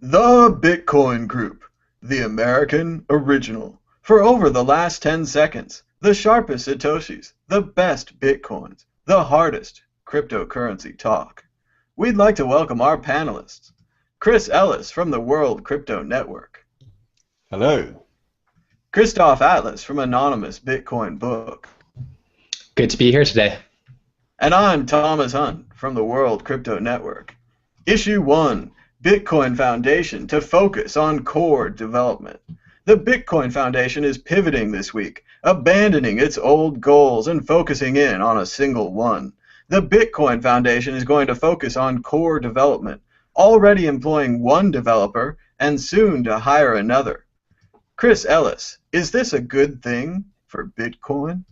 The Bitcoin Group, the American original. For over the last 10 seconds, the sharpest Satoshis, the best Bitcoins, the hardest cryptocurrency talk. We'd like to welcome our panelists. Chris Ellis from the World Crypto Network. Hello. Christoph Atlas from Anonymous Bitcoin Book. Good to be here today. And I'm Thomas Hunt from the World Crypto Network. Issue 1. Bitcoin Foundation to focus on core development. The Bitcoin Foundation is pivoting this week, abandoning its old goals and focusing in on a single one. The Bitcoin Foundation is going to focus on core development, already employing one developer and soon to hire another. Chris Ellis, is this a good thing for Bitcoin?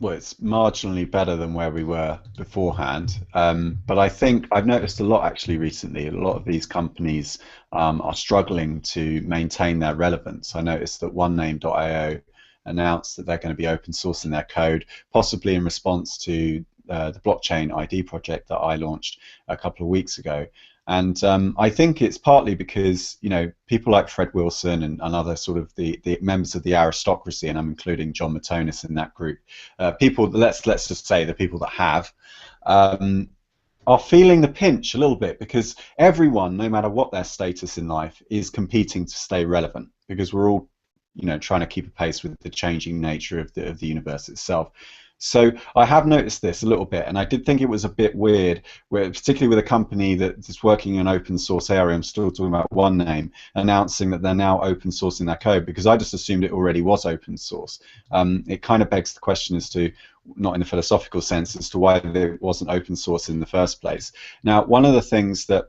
Well, it's marginally better than where we were beforehand, but I think I've noticed a lot actually recently. A lot of these companies are struggling to maintain their relevance. I noticed that OneName.io announced that they're going to be open sourcing their code, possibly in response to the blockchain ID project that I launched a couple of weeks ago. And I think it's partly because, you know, people like Fred Wilson and other sort of the members of the aristocracy, and I'm including John Matonis in that group, people, let's just say the people that have, are feeling the pinch a little bit because everyone, no matter what their status in life, is competing to stay relevant because we're all, you know, trying to keep a pace with the changing nature of the universe itself. So I have noticed this a little bit, and I did think it was a bit weird, particularly with a company that is working in an open source area. I'm still talking about OneName, announcing that they're now open sourcing their code because I just assumed it already was open source. It kind of begs the question as to, not in a philosophical sense, as to why it wasn't open source in the first place. Now, one of the things that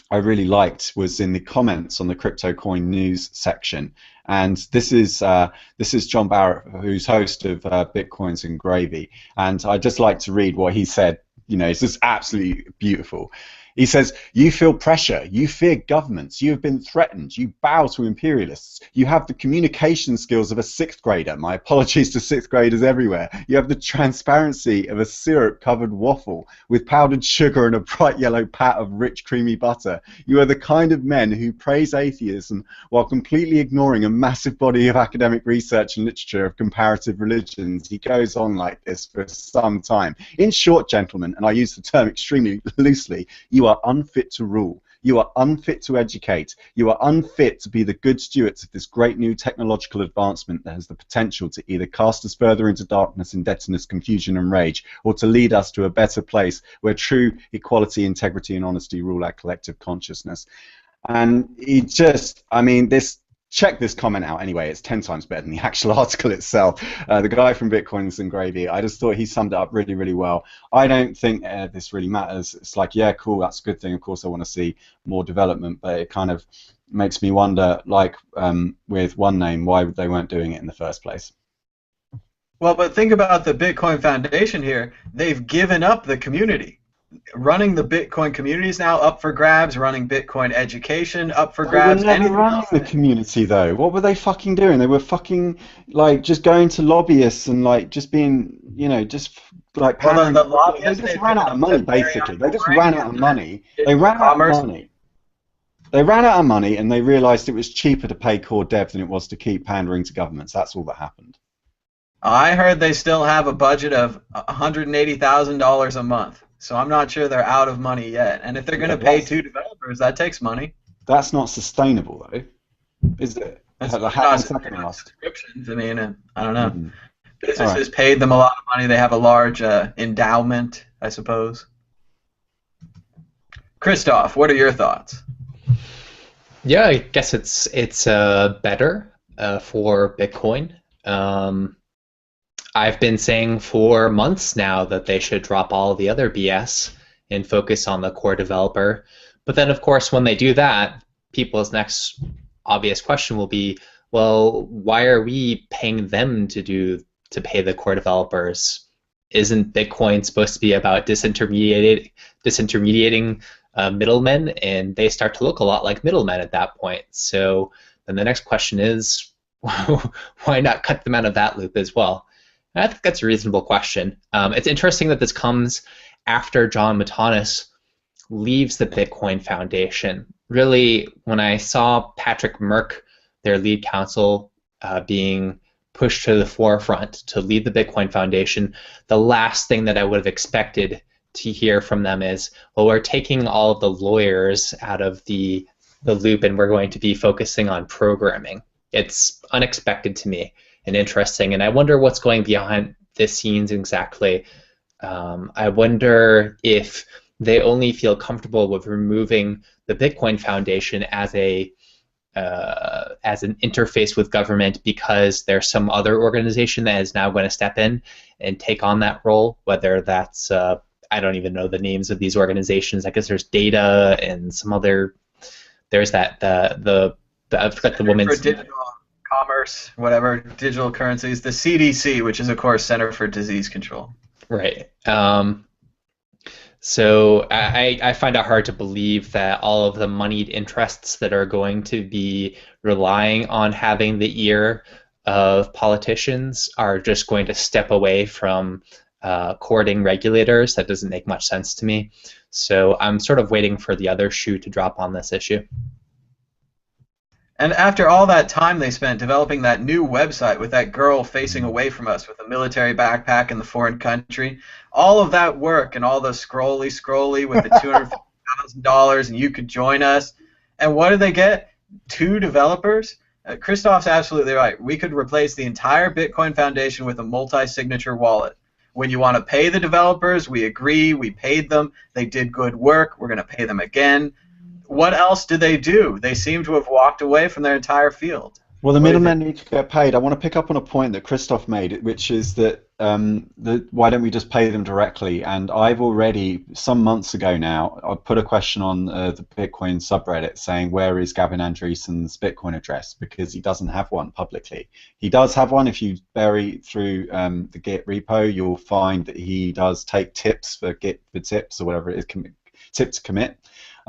I really liked was in the comments on the Crypto Coin News section, and this is John Barrett, who's host of Bitcoins and Gravy, and I'd just like to read what he said. You know, it's just absolutely beautiful. He says, "You feel pressure, you fear governments, you have been threatened, you bow to imperialists, you have the communication skills of a sixth grader." My apologies to sixth graders everywhere. "You have the transparency of a syrup-covered waffle with powdered sugar and a bright yellow pat of rich creamy butter. You are the kind of men who praise atheism while completely ignoring a massive body of academic research and literature of comparative religions." He goes on like this for some time. "In short, gentlemen, and I use the term extremely loosely, you are unfit to rule. You are unfit to educate. You are unfit to be the good stewards of this great new technological advancement that has the potential to either cast us further into darkness, indebtedness, confusion, and rage, or to lead us to a better place where true equality, integrity, and honesty rule our collective consciousness." And he just, I mean, check this comment out anyway. It's 10 times better than the actual article itself. The guy from Bitcoins and Gravy, I just thought he summed it up really, really well. I don't think this really matters. It's like, yeah, cool, that's a good thing. Of course, I want to see more development, but it kind of makes me wonder, like with OneName, why they weren't doing it in the first place. Well, but think about the Bitcoin Foundation here. They've given up the community. Running the Bitcoin community is now up for grabs. Running Bitcoin education up for grabs. They were never running the community though. What were they fucking doing? They were fucking like just going to lobbyists and like just being, you know, just like well, the lobbyists. They just ran out of money basically. They just ran out of money. They ran out of money. They ran out of money and they realised it was cheaper to pay core dev than it was to keep pandering to governments. That's all that happened. I heard they still have a budget of $180,000 a month. So I'm not sure they're out of money yet. And if they're going to pay 2 developers, that takes money. That's not sustainable, though, is it? That's not subscriptions. I mean, I don't know. Mm-hmm. Businesses paid them a lot of money. They have a large endowment, I suppose. Christoph, what are your thoughts? Yeah, I guess it's better for Bitcoin. I've been saying for months now that they should drop all the other BS and focus on the core developer. But then, of course, when they do that, people's next obvious question will be, well, why are we paying them to pay the core developers? Isn't Bitcoin supposed to be about disintermediating middlemen? And they start to look a lot like middlemen at that point. So then the next question is, why not cut them out of that loop as well? And I think that's a reasonable question. It's interesting that this comes after John Matonis leaves the Bitcoin Foundation. really, when I saw Patrick Merck, their lead counsel, being pushed to the forefront to lead the Bitcoin Foundation, the last thing that I would have expected to hear from them is, well, we're taking all of the lawyers out of the loop and we're going to be focusing on programming. It's unexpected to me and interesting, and I wonder what's going behind the scenes exactly. I wonder if they only feel comfortable with removing the Bitcoin Foundation as an interface with government because there's some other organization that is now going to step in and take on that role, whether that's I don't even know the names of these organizations. I guess there's Data and some other. There's that I forgot the woman's. For digital commerce, whatever, digital currencies, the CDC, which is of course Center for Disease Control. Right. So I find it hard to believe that all of the moneyed interests that are going to be relying on having the ear of politicians are just going to step away from courting regulators. That doesn't make much sense to me. So I'm sort of waiting for the other shoe to drop on this issue. And after all that time they spent developing that new website with that girl facing away from us with a military backpack in the foreign country, all of that work and all the scrolly with the $250,000 and you could join us, and what did they get? 2 developers? Christoph's absolutely right. We could replace the entire Bitcoin Foundation with a multi-signature wallet. When you want to pay the developers, we agree, we paid them, they did good work, we're going to pay them again. What else did they do? They seem to have walked away from their entire field. Well, the middlemen need to get paid. I want to pick up on a point that Christoph made, which is that why don't we just pay them directly? And I've already, some months ago now, I put a question on the Bitcoin subreddit saying, where is Gavin Andreessen's Bitcoin address? Because he doesn't have one publicly. He does have one. If you bury through the Git repo, you'll find that he does take tips for Git for tips or whatever it is, tip to commit.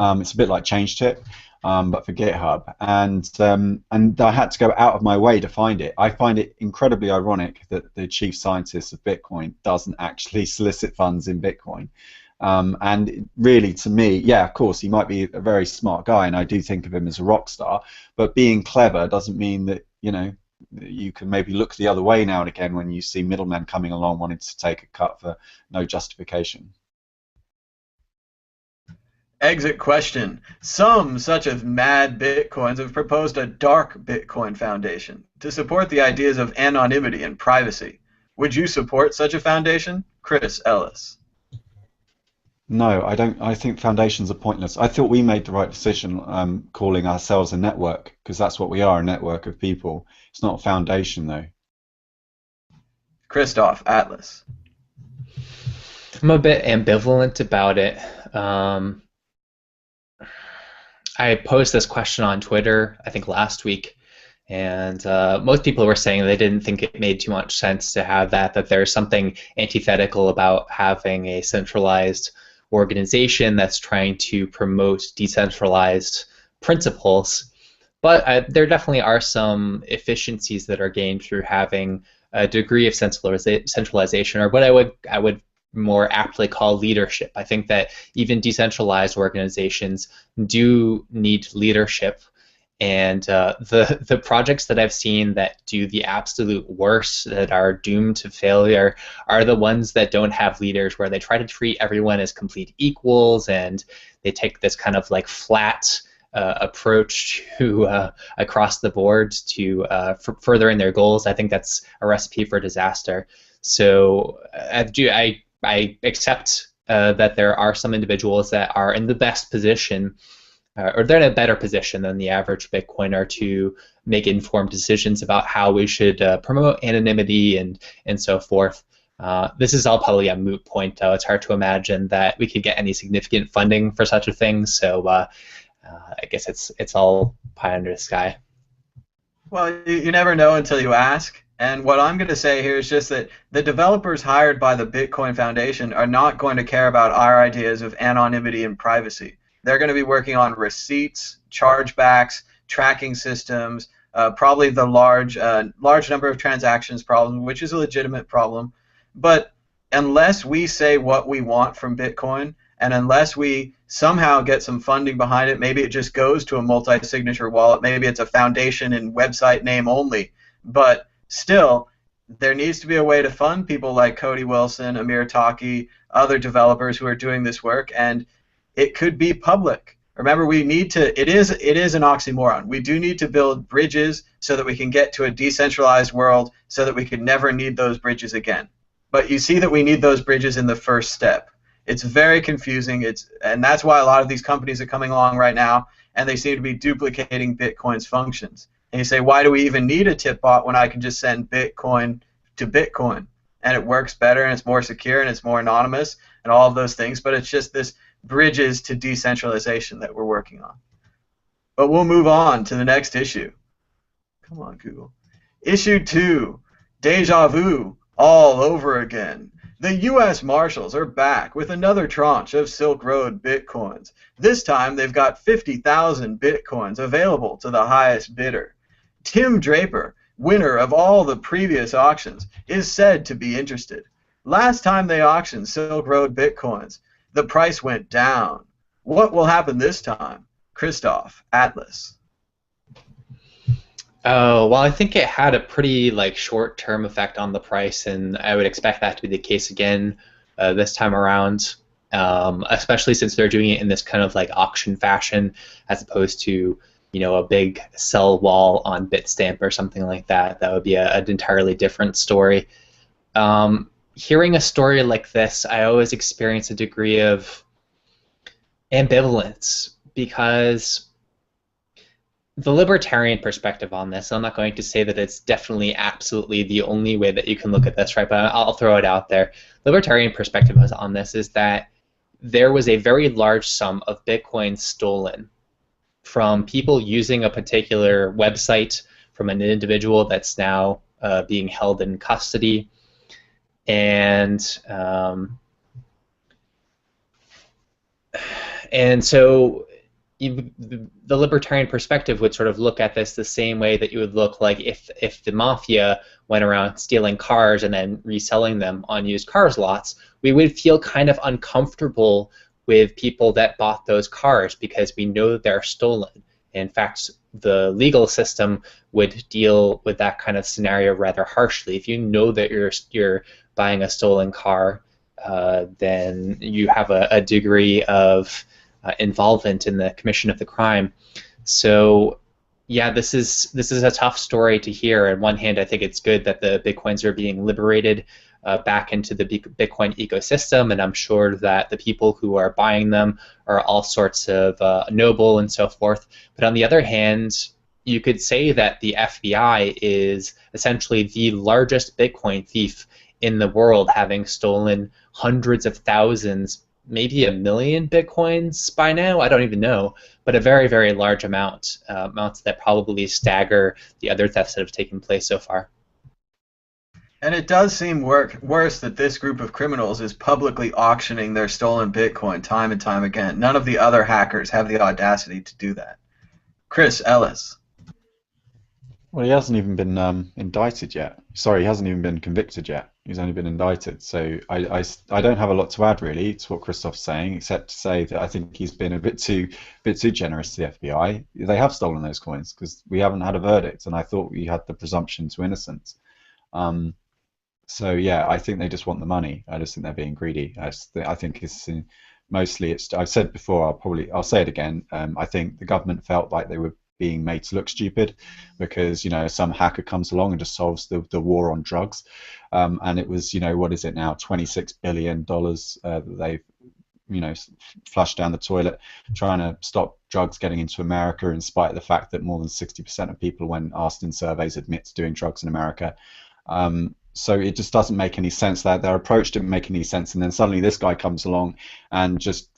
It's a bit like ChangeTip, but for GitHub, and I had to go out of my way to find it. I find it incredibly ironic that the chief scientist of Bitcoin doesn't actually solicit funds in Bitcoin. And really, to me, yeah, of course, he might be a very smart guy, and I do think of him as a rock star. But being clever doesn't mean that you can maybe look the other way now and again when you see middlemen coming along wanting to take a cut for no justification. Exit question. Some, such as Mad Bitcoins, have proposed a dark Bitcoin foundation to support the ideas of anonymity and privacy. Would you support such a foundation? Chris Ellis. No, I don't. I think foundations are pointless. I thought we made the right decision calling ourselves a network, because that's what we are, a network of people. It's not a foundation, though. Christoph, Atlas. I'm a bit ambivalent about it. I posed this question on Twitter, I think last week, and most people were saying they didn't think it made too much sense to have that there's something antithetical about having a centralized organization that's trying to promote decentralized principles. But there definitely are some efficiencies that are gained through having a degree of centralization, or what I would more aptly call leadership. I think that even decentralized organizations do need leadership, and the projects that I've seen that do the absolute worst, that are doomed to failure, are the ones that don't have leaders, where they try to treat everyone as complete equals, and they take this kind of like flat approach to across the board to furthering their goals. I think that's a recipe for disaster. So I accept that there are some individuals that are in the best position, or they're in a better position than the average Bitcoiner to make informed decisions about how we should promote anonymity and so forth. This is all probably a moot point, though. It's hard to imagine that we could get any significant funding for such a thing, so I guess it's all pie under the sky. Well, you never know until you ask. And what I'm going to say here is just that the developers hired by the Bitcoin Foundation are not going to care about our ideas of anonymity and privacy. They're going to be working on receipts, chargebacks, tracking systems, probably the large number of transactions problem, which is a legitimate problem. But unless we say what we want from Bitcoin, and unless we somehow get some funding behind it. Maybe it just goes to a multi-signature wallet. Maybe it's a foundation and website name only. But still, there needs to be a way to fund people like Cody Wilson, Amir Taki, other developers who are doing this work, and it could be public. Remember, we need to, it is an oxymoron. We do need to build bridges so that we can get to a decentralized world so that we could never need those bridges again. But you see that we need those bridges in the first step. It's very confusing, and that's why a lot of these companies are coming along right now, and they seem to be duplicating Bitcoin's functions. And you say, why do we even need a tip bot when I can just send Bitcoin to Bitcoin? And it works better, and it's more secure, and it's more anonymous, and all of those things, but it's just this bridges to decentralization that we're working on. But we'll move on to the next issue. Come on, Google. Issue 2, Deja Vu all over again. The U.S. Marshals are back with another tranche of Silk Road Bitcoins. This time they've got 50,000 Bitcoins available to the highest bidder. Tim Draper, winner of all the previous auctions, is said to be interested. Last time they auctioned Silk Road Bitcoins, the price went down. What will happen this time? Christoph, Atlas. Oh, well, I think it had a pretty short-term effect on the price, and I would expect that to be the case again this time around, especially since they're doing it in this kind of auction fashion as opposed to a big sell wall on Bitstamp or something like that. That would be an entirely different story. Hearing a story like this, I always experience a degree of ambivalence because the libertarian perspective on this, I'm not going to say that it's definitely absolutely the only way that you can look at this, right? But I'll throw it out there. Libertarian perspective on this is that there was a very large sum of Bitcoin stolen from people using a particular website from an individual that's now being held in custody. And so the libertarian perspective would sort of look at this the same way that you would look if the mafia went around stealing cars and then reselling them on used cars lots. We would feel kind of uncomfortable with people that bought those cars because we know they're stolen. In fact, the legal system would deal with that kind of scenario rather harshly. If you know that you're buying a stolen car, then you have a degree of involvement in the commission of the crime. So yeah, this is a tough story to hear. On one hand, I think it's good that the Bitcoins are being liberated back into the Bitcoin ecosystem, and I'm sure that the people who are buying them are all sorts of noble and so forth. But on the other hand, you could say that the FBI is essentially the largest Bitcoin thief in the world, having stolen hundreds of thousands, maybe 1 million Bitcoins by now, I don't even know, but a very, very large amount, amounts that probably stagger the other thefts that have taken place so far. And it does seem worse that this group of criminals is publicly auctioning their stolen Bitcoin time and time again. None of the other hackers have the audacity to do that. Chris Ellis. Well, he hasn't even been indicted yet. Sorry, he hasn't even been convicted yet. He's only been indicted. So I don't have a lot to add really to what Christoph's saying, except to say that I think he's been a bit too generous to the FBI. They have stolen those coins because we haven't had a verdict, and I thought we had the presumption to innocence. So yeah, I think they just want the money. I just think they're being greedy. I think it's mostly I've said before. I'll say it again. I think the government felt like they were being made to look stupid because some hacker comes along and just solves the war on drugs, and it was what is it now, $26 billion that they've flushed down the toilet trying to stop drugs getting into America, in spite of the fact that more than 60% of people, when asked in surveys, admit to doing drugs in America. So it just doesn't make any sense. That their approach didn't make any sense, and then suddenly this guy comes along and just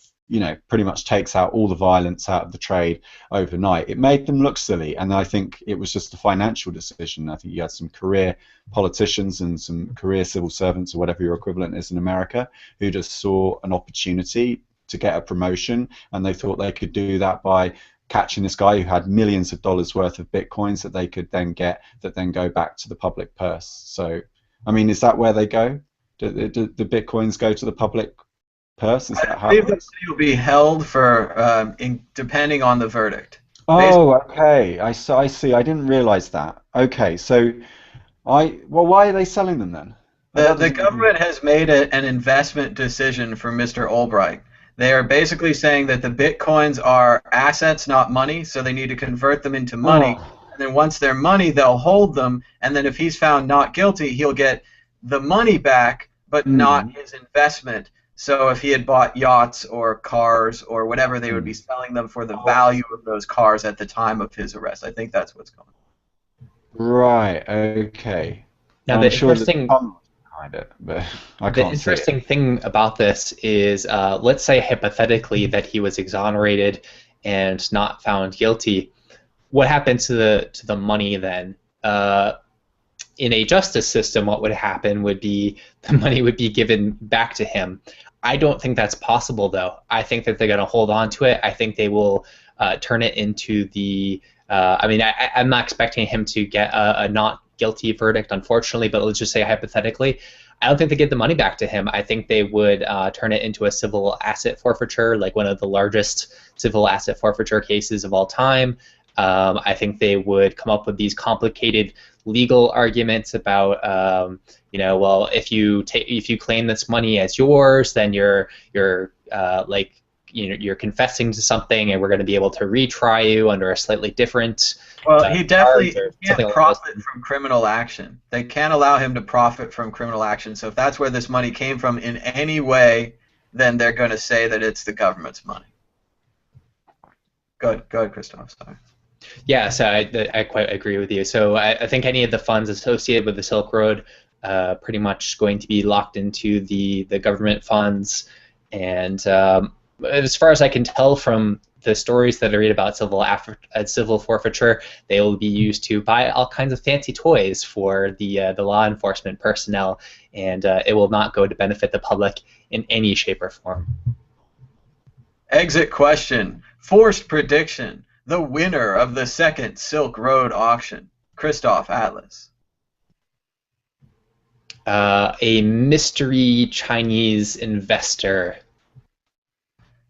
pretty much takes out all the violence out of the trade overnight. It made them look silly, and I think it was just a financial decision. I think you had some career politicians and some career civil servants, or whatever your equivalent is in America, who just saw an opportunity to get a promotion, and they thought they could do that by catching this guy who had millions of dollars worth of Bitcoins that they could then get, that then go back to the public purse. So, I mean, is that where they go? Do the Bitcoins go to the public purse? Is I that how believe it the works? money will be held for depending on the verdict. Basically, Oh, okay. I see. I didn't realize that. Okay, so well, why are they selling them then? the That the doesn't even. government has made an investment decision for Mr. Albright. They are basically saying that the bitcoins are assets, not money, so they need to convert them into money. Oh. And then once they're money, they'll hold them. And then if he's found not guilty, he'll get the money back, but not Mm, his investment. So if he had bought yachts or cars or whatever, they would be mm. selling them for the value of those cars at the time of his arrest. I think that's what's going on. Right, okay. Now, I'm sure there's some behind it, but I the can't see it. interesting thing about this is, let's say hypothetically that he was exonerated and not found guilty. What happens to the money then? In a justice system, what would happen would be the money would be given back to him. I don't think that's possible, though. I think that they're going to hold on to it. I think they will turn it into the. I mean, I'm not expecting him to get a not guilty verdict, unfortunately, but let's just say hypothetically. I don't think they give the money back to him. I think they would turn it into a civil asset forfeiture, like one of the largest civil asset forfeiture cases of all time. I think they would come up with these complicated legal arguments about, well, if you claim this money as yours, then you're like, you're confessing to something, and we're going to be able to retry you under a slightly different Well, he charge definitely or can't something along those profit lines. from criminal action. They can't allow him to profit from criminal action. So if that's where this money came from in any way, then they're going to say that it's the government's money. Go ahead, Christoph. Sorry. Yeah, so I quite agree with you. So I think any of the funds associated with the Silk Road pretty much going to be locked into the government funds. And as far as I can tell from the stories that I read about civil forfeiture, they will be used to buy all kinds of fancy toys for the law enforcement personnel, and it will not go to benefit the public in any shape or form. Exit question. Forced prediction. The winner of the second Silk Road auction. Christoph Atlas. A mystery Chinese investor.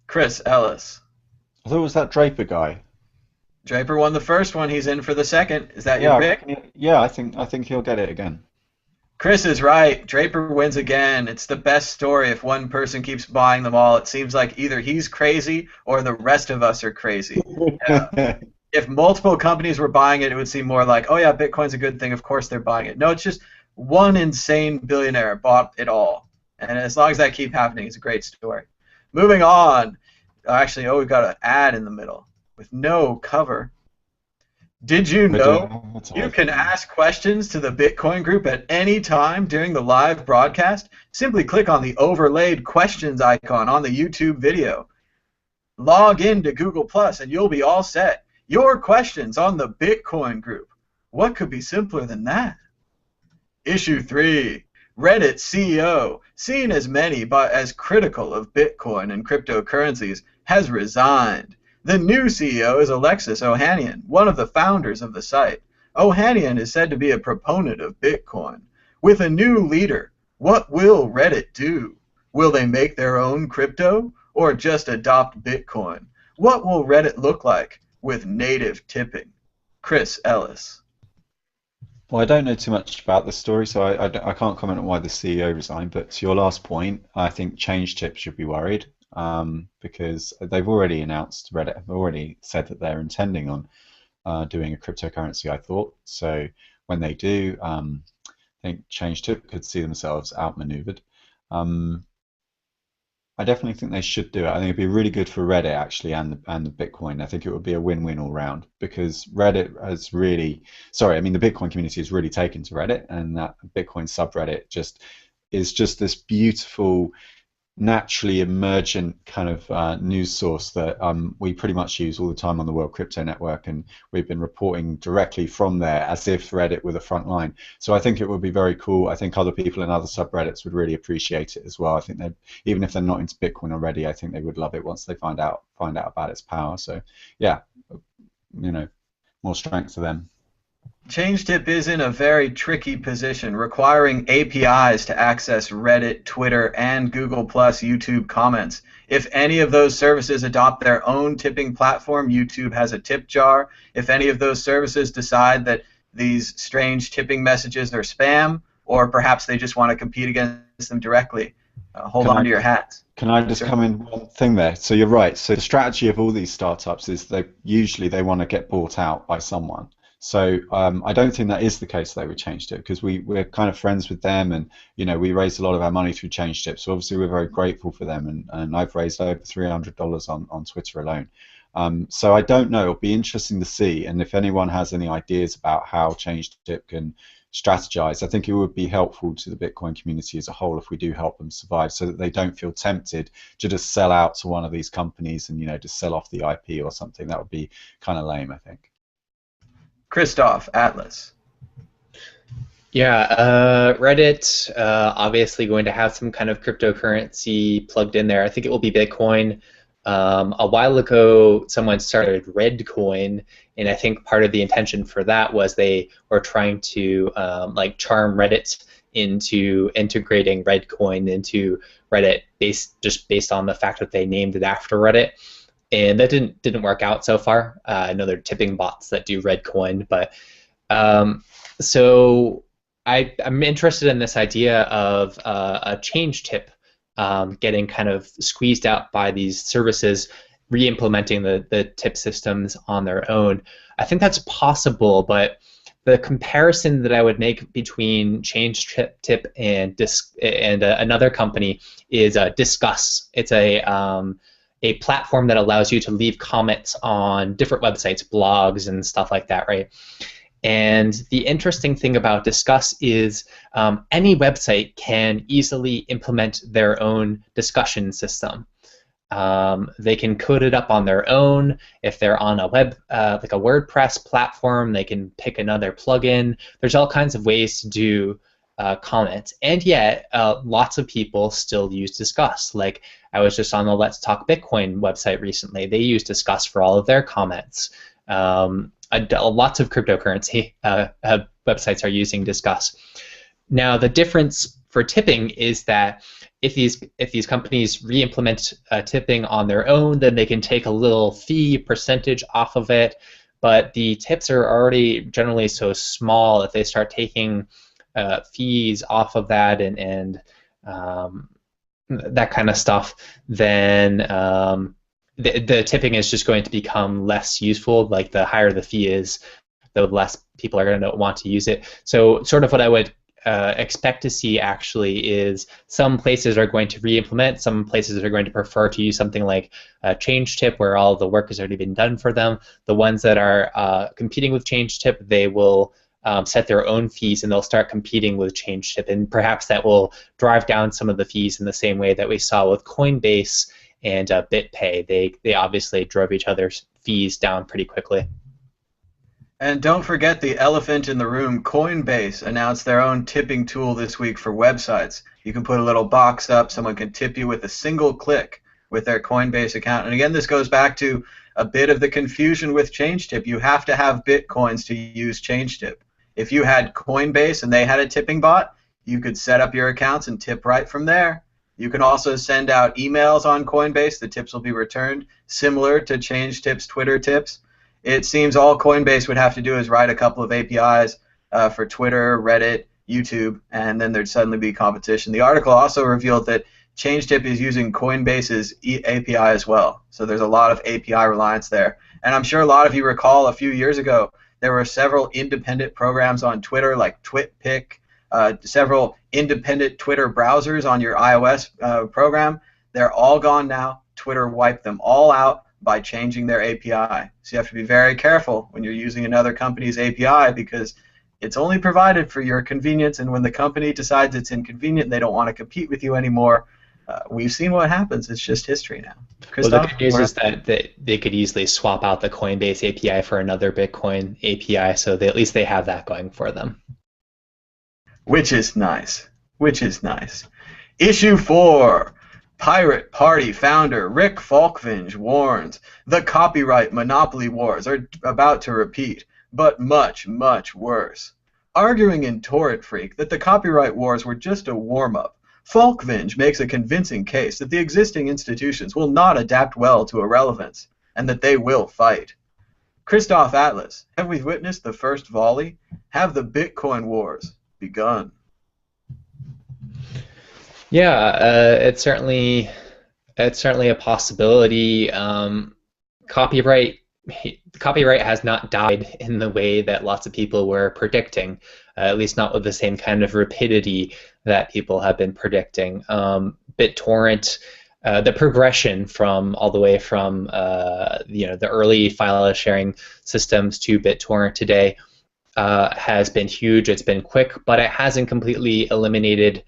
Chris Ellis. I thought it was that Draper guy. Draper won the first one. He's in for the second. Is that your Yeah, pick? yeah, I think he'll get it again. Chris is right. Draper wins again. It's the best story if one person keeps buying them all. It seems like either he's crazy or the rest of us are crazy. If multiple companies were buying it, it would seem more like, oh yeah, Bitcoin's a good thing. Of course they're buying it. No, it's just one insane billionaire bought it all. And as long as that keeps happening, it's a great story. Moving on. Actually, we've got an ad in the middle with no cover. Did you We're know doing you can advertising. ask questions to the Bitcoin group at any time during the live broadcast? Simply click on the overlaid questions icon on the YouTube video. Log in to Google Plus and you'll be all set. Your questions on the Bitcoin group. What could be simpler than that? Issue 3. Reddit CEO, seen as many but as critical of Bitcoin and cryptocurrencies, has resigned. The new CEO is Alexis Ohanian, one of the founders of the site. Ohanian is said to be a proponent of Bitcoin. With a new leader, what will Reddit do? Will they make their own crypto or just adopt Bitcoin? What will Reddit look like with native tipping? Chris Ellis. Well, I don't know too much about the story, so I can't comment on why the CEO resigned. But to your last point, I think Change Tip should be worried because they've already announced, Reddit have already said that they're intending on doing a cryptocurrency, I thought. So when they do, I think Change Tip could see themselves outmaneuvered. I definitely think they should do it. I think it'd be really good for Reddit actually and the Bitcoin. I think it would be a win-win all round because Reddit has really, sorry, I mean the Bitcoin community has really taken to Reddit, and that Bitcoin subreddit just is just this beautiful, naturally emergent kind of news source that we pretty much use all the time on the World Crypto Network, and we've been reporting directly from there as if Reddit were the front line. So I think it would be very cool. I think other people in other subreddits would really appreciate it as well. I think they, even if they're not into Bitcoin already, I think they would love it once they find out about its power. So yeah, more strength to them. ChangeTip is in a very tricky position, requiring APIs to access Reddit, Twitter, and Google Plus YouTube comments. If any of those services adopt their own tipping platform, YouTube has a tip jar. If any of those services decide that these strange tipping messages are spam, or perhaps they just want to compete against them directly, hold on to your hats. Can I just come in one thing there? So you're right. So the strategy of all these startups is they want to get bought out by someone. So I don't think that is the case though with ChangeTip, because we're kind of friends with them, and we raised a lot of our money through ChangeTip. So obviously we're very grateful for them, and I've raised over $300 on Twitter alone. So I don't know. It'll be interesting to see, and if anyone has any ideas about how ChangeTip can strategize, I think it would be helpful to the Bitcoin community as a whole if we do help them survive, so that they don't feel tempted to just sell out to one of these companies and just sell off the IP or something. That would be kind of lame, I think. Christoph, Atlas. Yeah, Reddit obviously going to have some kind of cryptocurrency plugged in there. I think it will be Bitcoin. A while ago, someone started Redcoin, and I think part of the intention for that was they were trying to charm Reddit into integrating Redcoin into Reddit just based on the fact that they named it after Reddit. And that didn't work out so far. I know there are tipping bots that do Redcoin, but so I'm interested in this idea of a ChangeTip getting kind of squeezed out by these services, re-implementing the tip systems on their own. I think that's possible, but the comparison that I would make between ChangeTip and another company is Discuss. It's a platform that allows you to leave comments on different websites, blogs, and stuff like that, right? And the interesting thing about Discuss is any website can easily implement their own discussion system. They can code it up on their own. If they're on a web, like a WordPress platform, they can pick another plugin. There's all kinds of ways to do comments, and yet lots of people still use Discuss. Like I was just on the Let's Talk Bitcoin website recently. They use Discuss for all of their comments. Lots of cryptocurrency websites are using Discuss. Now the difference for tipping is that if these companies re-implement tipping on their own, then they can take a little fee percentage off of it, but the tips are already generally so small. If they start taking fees off of that and that kind of stuff, then the tipping is just going to become less useful. Like the higher the fee is, the less people are going to want to use it. So sort of what I would expect to see actually is some places are going to re-implement, some places are going to prefer to use something like ChangeTip where all the work has already been done for them. The ones that are competing with ChangeTip, they will set their own fees and they'll start competing with ChangeTip, and perhaps that will drive down some of the fees in the same way that we saw with Coinbase and BitPay. They obviously drove each other's fees down pretty quickly. And don't forget the elephant in the room. Coinbase announced their own tipping tool this week for websites. You can put a little box up, someone can tip you with a single click with their Coinbase account. And again, this goes back to a bit of the confusion with ChangeTip. You have to have Bitcoins to use ChangeTip. If you had Coinbase and they had a tipping bot, you could set up your accounts and tip right from there. You can also send out emails on Coinbase. The tips will be returned, similar to ChangeTip's Twitter tips. It seems all Coinbase would have to do is write a couple of APIs for Twitter, Reddit, YouTube, and then there'd suddenly be competition. The article also revealed that ChangeTip is using Coinbase's API as well. So there's a lot of API reliance there. And I'm sure a lot of you recall a few years ago, there were several independent programs on Twitter like TwitPic, several independent Twitter browsers on your iOS program. They're all gone now. Twitter wiped them all out by changing their API. So you have to be very careful when you're using another company's API because it's only provided for your convenience, and when the company decides it's inconvenient and they don't want to compete with you anymore, we've seen what happens. It's just history now. Well, the good news is that they could easily swap out the Coinbase API for another Bitcoin API, so at least they have that going for them. Which is nice. Which is nice. Issue 4. Pirate Party founder Rick Falkvinge warns the copyright monopoly wars are about to repeat. but much, much worse. Arguing in Torrent Freak that the copyright wars were just a warm-up, Falkvinge makes a convincing case that the existing institutions will not adapt well to irrelevance, and that they will fight. Christoph Atlas, have we witnessed the first volley? Have the Bitcoin wars begun? Yeah, it's certainly a possibility. Copyright has not died in the way that lots of people were predicting, at least not with the same kind of rapidity that people have been predicting. BitTorrent, the progression from all the way from the early file sharing systems to BitTorrent today has been huge. It's been quick, but it hasn't completely eliminated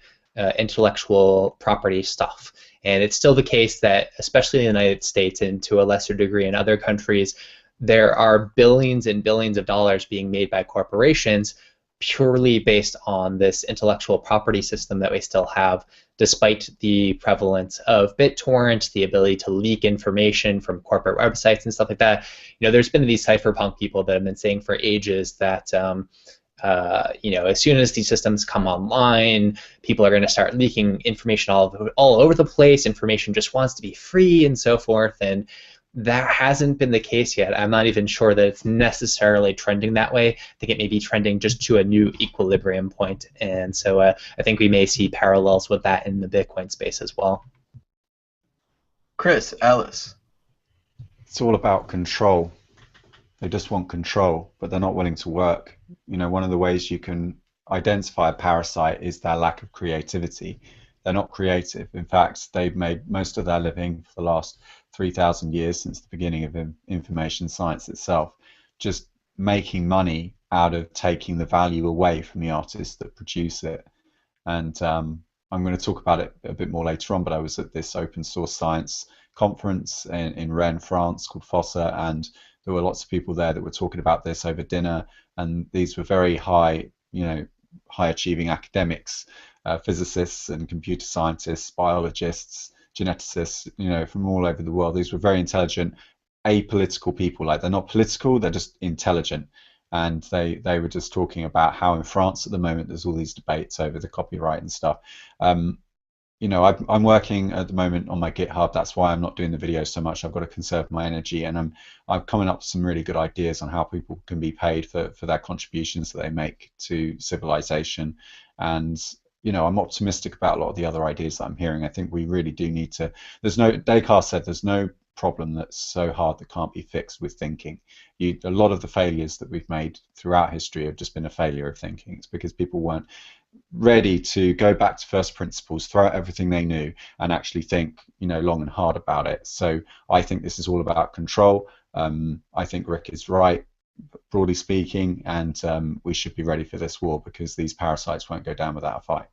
intellectual property stuff. And it's still the case that, especially in the United States and to a lesser degree in other countries, there are billions and billions of dollars being made by corporations purely based on this intellectual property system that we still have, despite the prevalence of BitTorrent, the ability to leak information from corporate websites and stuff like that. There's been these cypherpunk people that have been saying for ages that as soon as these systems come online, people are going to start leaking information all over the place. Information just wants to be free and so forth, and that hasn't been the case yet. I'm not even sure that it's necessarily trending that way. I think it may be trending just to a new equilibrium point, and so I think we may see parallels with that in the Bitcoin space as well. Chris Ellis. It's all about control. They just want control, but they're not willing to work. One of the ways you can identify a parasite is their lack of creativity. They're not creative. In fact, they've made most of their living for the last 3,000 years, since the beginning of information science itself, just making money out of taking the value away from the artists that produce it. And I'm going to talk about it a bit more later on, but I was at this open source science conference in Rennes, France, called FOSSA, and there were lots of people there that were talking about this over dinner, and these were very high achieving academics, physicists and computer scientists, biologists, geneticists, from all over the world. These were very intelligent, apolitical people. Like, they're not political, they're just intelligent. And they were just talking about how in France at the moment there's all these debates over the copyright and stuff. I'm working at the moment on my GitHub. That's why I'm not doing the videos so much. I've got to conserve my energy, and I'm coming up with some really good ideas on how people can be paid for their contributions that they make to civilization. And I'm optimistic about a lot of the other ideas that I'm hearing. I think we really do need to. Descartes said there's no problem that's so hard that can't be fixed with thinking. A lot of the failures that we've made throughout history have just been a failure of thinking. It's because people weren't ready to go back to first principles, throw out everything they knew, and actually think, long and hard about it. So I think this is all about control. I think Rick is right, broadly speaking, and we should be ready for this war, because these parasites won't go down without a fight.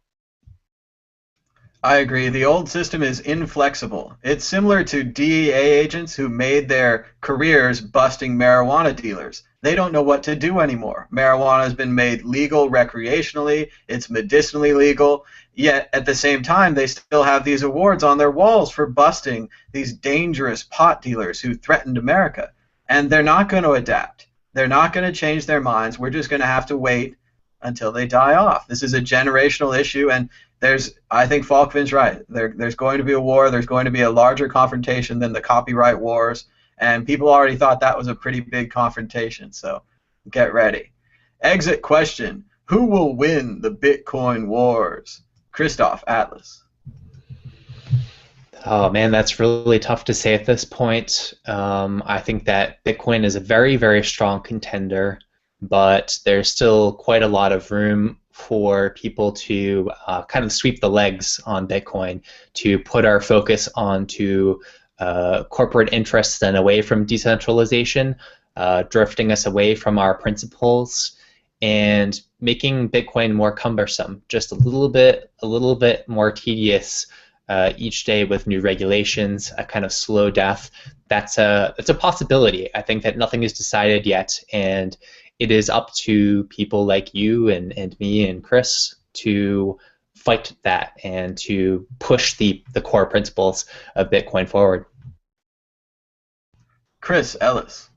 I agree. The old system is inflexible. It's similar to DEA agents who made their careers busting marijuana dealers. They don't know what to do anymore. Marijuana has been made legal recreationally. It's medicinally legal. Yet, at the same time, they still have these awards on their walls for busting these dangerous pot dealers who threatened America. And they're not going to adapt. They're not going to change their minds. We're just going to have to wait until they die off. This is a generational issue, and I think Falkvinge's right. There's going to be a war. There's going to be a larger confrontation than the copyright wars, and people already thought that was a pretty big confrontation, so get ready. Exit question: who will win the Bitcoin wars? Christoph Atlas. Oh man, that's really tough to say at this point. I think that Bitcoin is a very, very strong contender, but there's still quite a lot of room for people to kind of sweep the legs on Bitcoin, to put our focus onto corporate interests and away from decentralization, drifting us away from our principles, and making Bitcoin more cumbersome, just a little bit more tedious each day with new regulations, a kind of slow death. That's a possibility. I think that nothing is decided yet, and it is up to people like you and me and Chris to fight that and to push the core principles of Bitcoin forward. Chris Ellis.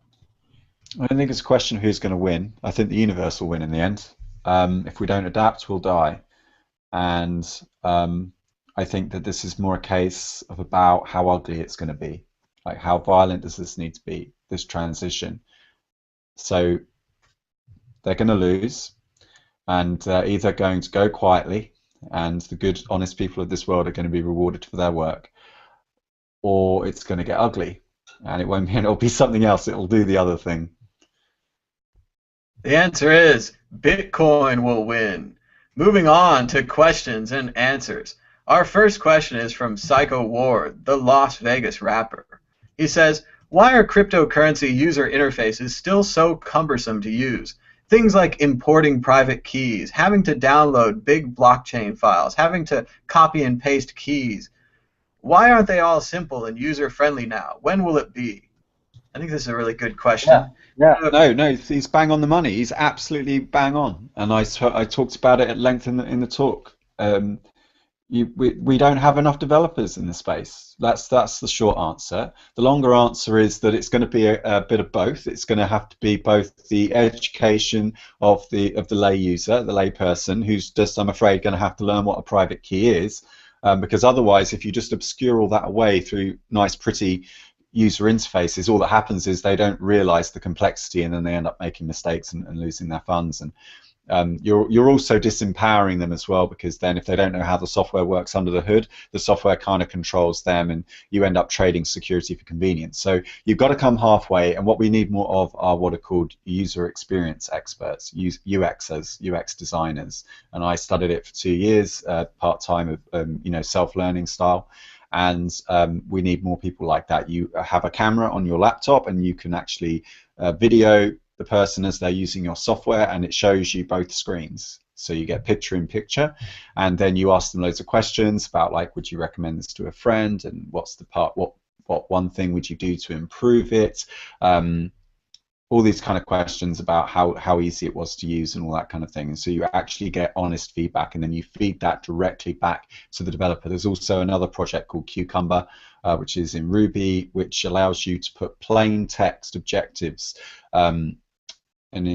I don't think it's a question of who's going to win. I think the universe will win in the end. If we don't adapt, we'll die. And I think that this is more a case of about how ugly it's going to be. Like, how violent does this need to be, this transition? So they're going to lose, and they're either going to go quietly, and the good, honest people of this world are going to be rewarded for their work, or it's going to get ugly, and it won't be, it'll be something else. It'll do the other thing. The answer is Bitcoin will win. Moving on to questions and answers. Our first question is from Psycho Ward, the Las Vegas rapper. He says, why are cryptocurrency user interfaces still so cumbersome to use? Things like importing private keys, having to download big blockchain files, having to copy and paste keys. Why aren't they all simple and user-friendly now? When will it be? I think this is a really good question. Yeah. No, he's bang on the money. He's absolutely bang on. And I talked about it at length in the talk. We don't have enough developers in the space. That's the short answer. The longer answer is that it's going to be a bit of both. It's going to have to be both the education of the lay user, the lay person, who's just, I'm afraid, going to have to learn what a private key is, because otherwise, if you just obscure all that away through nice, pretty user interfaces, all that happens is they don't realize the complexity, and then they end up making mistakes and losing their funds. And you're also disempowering them as well, because then if they don't know how the software works under the hood, the software kind of controls them, and you end up trading security for convenience. So you've got to come halfway, and what we need more of are what are called user experience experts, UXers, UX designers. And I studied it for 2 years, part-time, self-learning style. And we need more people like that. You have a camera on your laptop, and you can actually video the person as they're using your software, and it shows you both screens. So you get picture in picture, and then you ask them loads of questions about, like, would you recommend this to a friend, and what's the part, what one thing would you do to improve it? All these kind of questions about how easy it was to use and all that kind of thing. And so you actually get honest feedback, and then you feed that directly back to the developer. There's also another project called Cucumber, which is in Ruby, which allows you to put plain text objectives and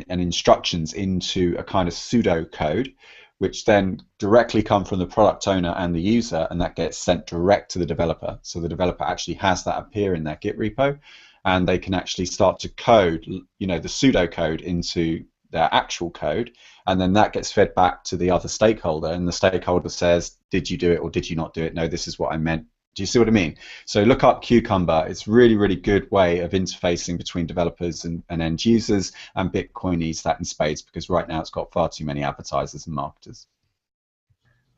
instructions into a kind of pseudo code, which then directly come from the product owner and the user, and that gets sent direct to the developer. So the developer actually has that appear in their Git repo, and they can actually start to code, the pseudo code into their actual code, and then that gets fed back to the other stakeholder, and the stakeholder says, did you do it or did you not do it? No, this is what I meant. Do you see what I mean? So look up Cucumber. It's really, really good way of interfacing between developers and end users, and Bitcoin needs that in spades, because right now it's got far too many advertisers and marketers.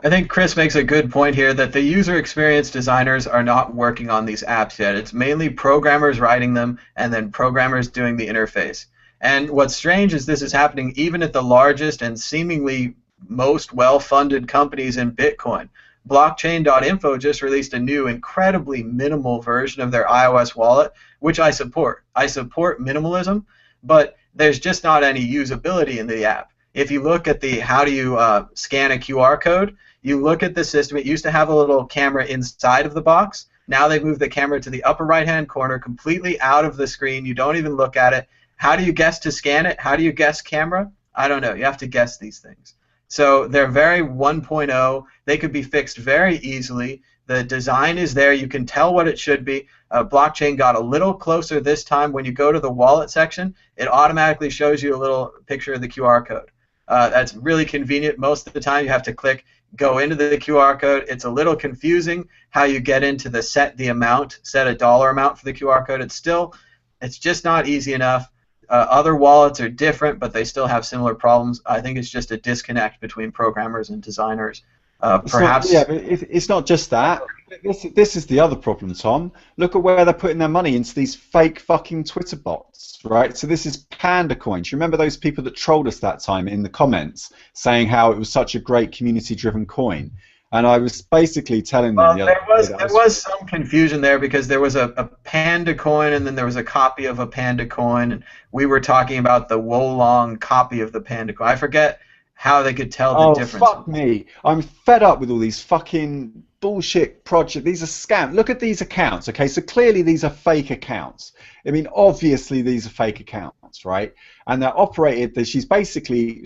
I think Chris makes a good point here that the user experience designers are not working on these apps yet. It's mainly programmers writing them and then programmers doing the interface. And what's strange is this is happening even at the largest and seemingly most well-funded companies in Bitcoin. Blockchain.info just released a new, incredibly minimal version of their iOS wallet, which I support. I support minimalism, but there's just not any usability in the app. If you look at the how do you scan a QR code, you look at the system. It used to have a little camera inside of the box. Now they've moved the camera to the upper right-hand corner, completely out of the screen. You don't even look at it. How do you guess to scan it? How do you guess camera? I don't know. You have to guess these things. So they're very 1.0. They could be fixed very easily. The design is there. You can tell what it should be. Blockchain got a little closer this time. When you go to the wallet section, it automatically shows you a little picture of the QR code. That's really convenient. Most of the time you have to click go into the QR code. It's a little confusing how you get into the set a dollar amount for the QR code. It's just not easy enough. Other wallets are different, but they still have similar problems. I think it's just a disconnect between programmers and designers. Perhaps. But it's not just that. This is the other problem, Tom. Look at where they're putting their money, into these fake fucking Twitter bots, right? So this is Panda coins. You remember those people that trolled us that time in the comments, saying how it was such a great community-driven coin? And I was basically telling them. Well, there was some confusion there, because there was a Panda coin, and then there was a copy of a Panda coin, and we were talking about the Wolong copy of the Panda coin. I forget how they could tell the difference. Oh, fuck me. I'm fed up with all these fucking bullshit project. These are scams. Look at these accounts. Okay, so clearly these are fake accounts. I mean, obviously these are fake accounts, right? And they're operated. She's basically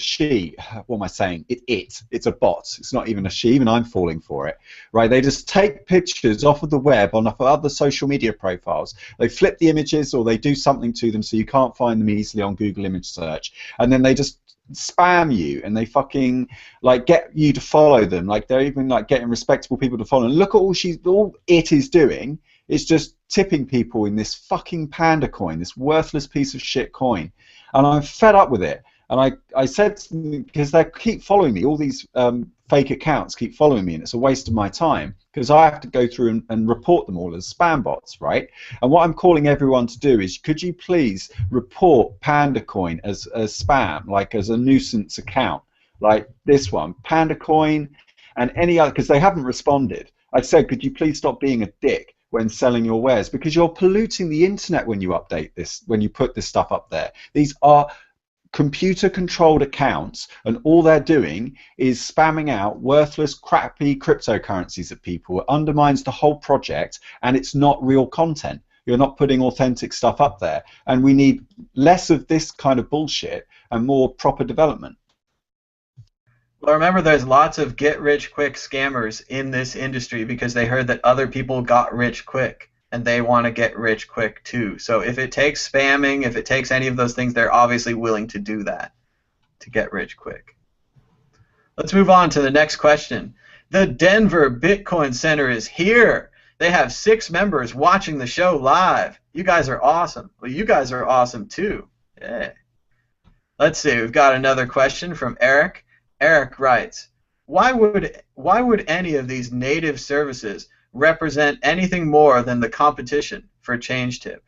What am I saying? It's a bot. It's not even a she. Even I'm falling for it, right? They just take pictures off of the web on other social media profiles. They flip the images or they do something to them so you can't find them easily on Google image search, and then they just spam you, and they fucking like get you to follow them. Like they're even like getting respectable people to follow. And look at all it is doing. It's just tipping people in this fucking panda coin, this worthless piece of shit coin. And I'm fed up with it. And I said, because they keep following me, all these fake accounts keep following me, and it's a waste of my time because I have to go through and report them all as spam bots, right? And what I'm calling everyone to do is, could you please report PandaCoin as spam, like as a nuisance account, like this one, PandaCoin, and any other, because they haven't responded. I said, could you please stop being a dick when selling your wares, because you're polluting the internet when you update this, when you put this stuff up there. These are computer-controlled accounts, and all they're doing is spamming out worthless, crappy cryptocurrencies at people. It undermines the whole project, and it's not real content. You're not putting authentic stuff up there, and we need less of this kind of bullshit and more proper development. Well, remember, there's lots of get-rich-quick scammers in this industry because they heard that other people got rich quick, and they want to get rich quick too. So if it takes spamming, if it takes any of those things, they're obviously willing to do that to get rich quick. Let's move on to the next question. The Denver Bitcoin Center is here. They have 6 members watching the show live. You guys are awesome. Well, you guys are awesome too. Yeah. Let's see. We've got another question from Eric. Eric writes, why would any of these native services represent anything more than the competition for ChangeTip?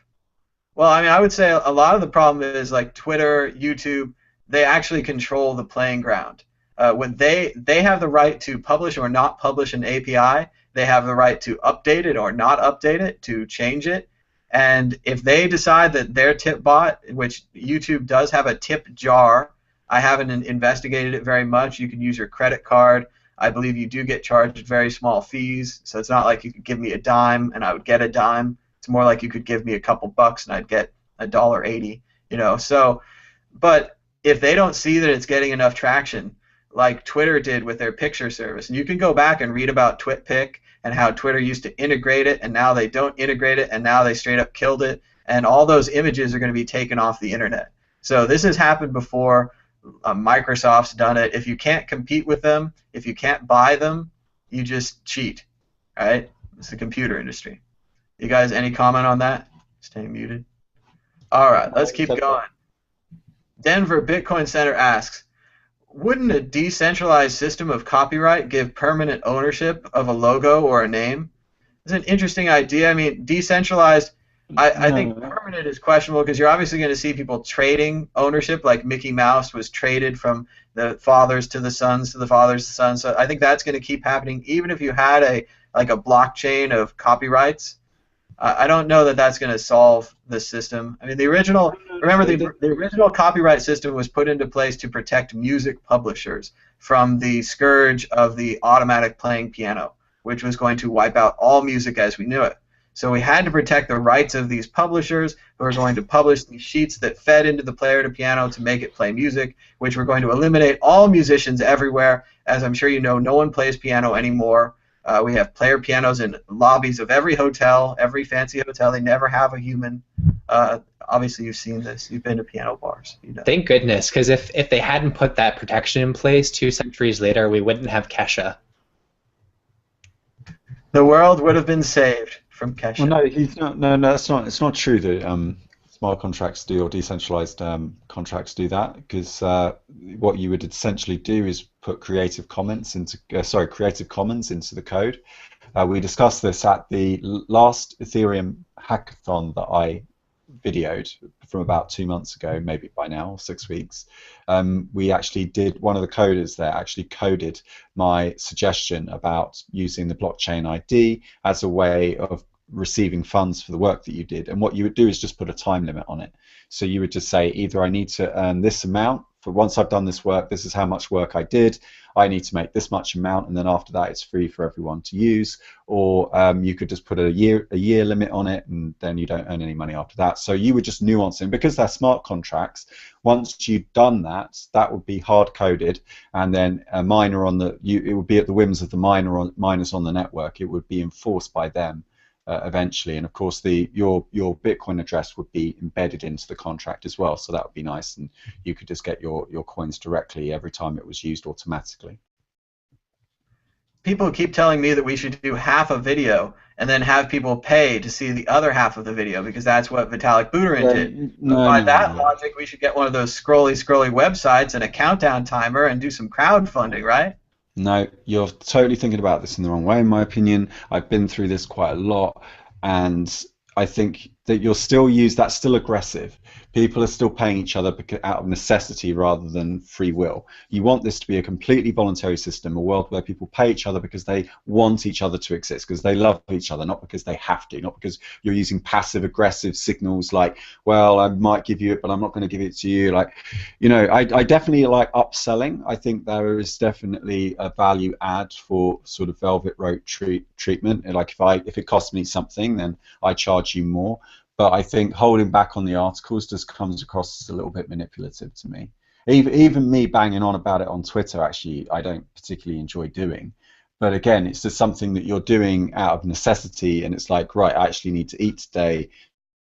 Well, I mean, I would say a lot of the problem is like Twitter, YouTube, they actually control the playing ground. When they have the right to publish or not publish an API, they have the right to update it or not update it, to change it. And if they decide that their tip bot, which YouTube does have a tip jar, I haven't investigated it very much. You can use your credit card. I believe you do get charged very small fees, so it's not like you could give me a dime and I would get a dime. It's more like you could give me a couple bucks and I'd get $1.80, you know. So, but if they don't see that it's getting enough traction, like Twitter did with their picture service, and you can go back and read about TwitPic and how Twitter used to integrate it, and now they don't integrate it, and now they straight up killed it, and all those images are going to be taken off the internet. So this has happened before. Microsoft's done it. If you can't compete with them, if you can't buy them, you just cheat, right? It's the computer industry. You guys, any comment on that? Stay muted. All right, let's keep going. Denver Bitcoin Center asks, wouldn't a decentralized system of copyright give permanent ownership of a logo or a name? It's an interesting idea. I mean, decentralized, I think permanent is questionable because you're obviously going to see people trading ownership, like Mickey Mouse was traded from the fathers to the sons to the fathers to the sons. So I think that's going to keep happening, even if you had a blockchain of copyrights. I don't know that that's going to solve the system. I mean, the original copyright system was put into place to protect music publishers from the scourge of the automatic playing piano, which was going to wipe out all music as we knew it. So we had to protect the rights of these publishers who are going to publish these sheets that fed into the player to piano to make it play music, which were going to eliminate all musicians everywhere. As I'm sure you know, no one plays piano anymore. We have player pianos in lobbies of every hotel, every fancy hotel. They never have a human. Obviously, you've seen this. You've been to piano bars. You know. Thank goodness, because if they hadn't put that protection in place 2 centuries later, we wouldn't have Kesha. The world would have been saved from Kesha. Well, no, he's not. No, that's not. It's not true that smart contracts do or decentralized contracts do that, because what you would essentially do is put Creative Commons into the code. We discussed this at the last Ethereum hackathon that I videoed from about 2 months ago, maybe by now, 6 weeks. We actually did, one of the coders there actually coded my suggestion about using the blockchain ID as a way of receiving funds for the work that you did. And what you would do is just put a time limit on it. So you would just say, either I need to earn this amount for once I've done this work, this is how much work I did. I need to make this much amount, and then after that, it's free for everyone to use. Or you could just put a year limit on it, and then you don't earn any money after that. So you would just nuance it, because they're smart contracts. Once you've done that, that would be hard coded, and then a miner on the it would be at the whims of the miners on the network. It would be enforced by them. Eventually, and of course your Bitcoin address would be embedded into the contract as well, so that would be nice, and you could just get your coins directly every time it was used automatically. People keep telling me that we should do half a video and then have people pay to see the other half of the video, because that's what Vitalik Buterin did. But by that logic, we should get one of those scrolly websites and a countdown timer and do some crowdfunding, right? No, you're totally thinking about this in the wrong way, in my opinion. I've been through this quite a lot, and I think that you'll still that's still aggressive. People are still paying each other out of necessity rather than free will. You want this to be a completely voluntary system, a world where people pay each other because they want each other to exist, because they love each other, not because they have to, not because you're using passive aggressive signals like, well, I might give you it, but I'm not going to give it to you. Like, you know, I definitely like upselling. I think there is definitely a value add for sort of velvet rope treatment. Like if it costs me something, then I charge you more. But I think holding back on the articles just comes across as a little bit manipulative to me. Even me banging on about it on Twitter, actually, I don't particularly enjoy doing. But again, it's just something that you're doing out of necessity, and it's like, right, I actually need to eat today,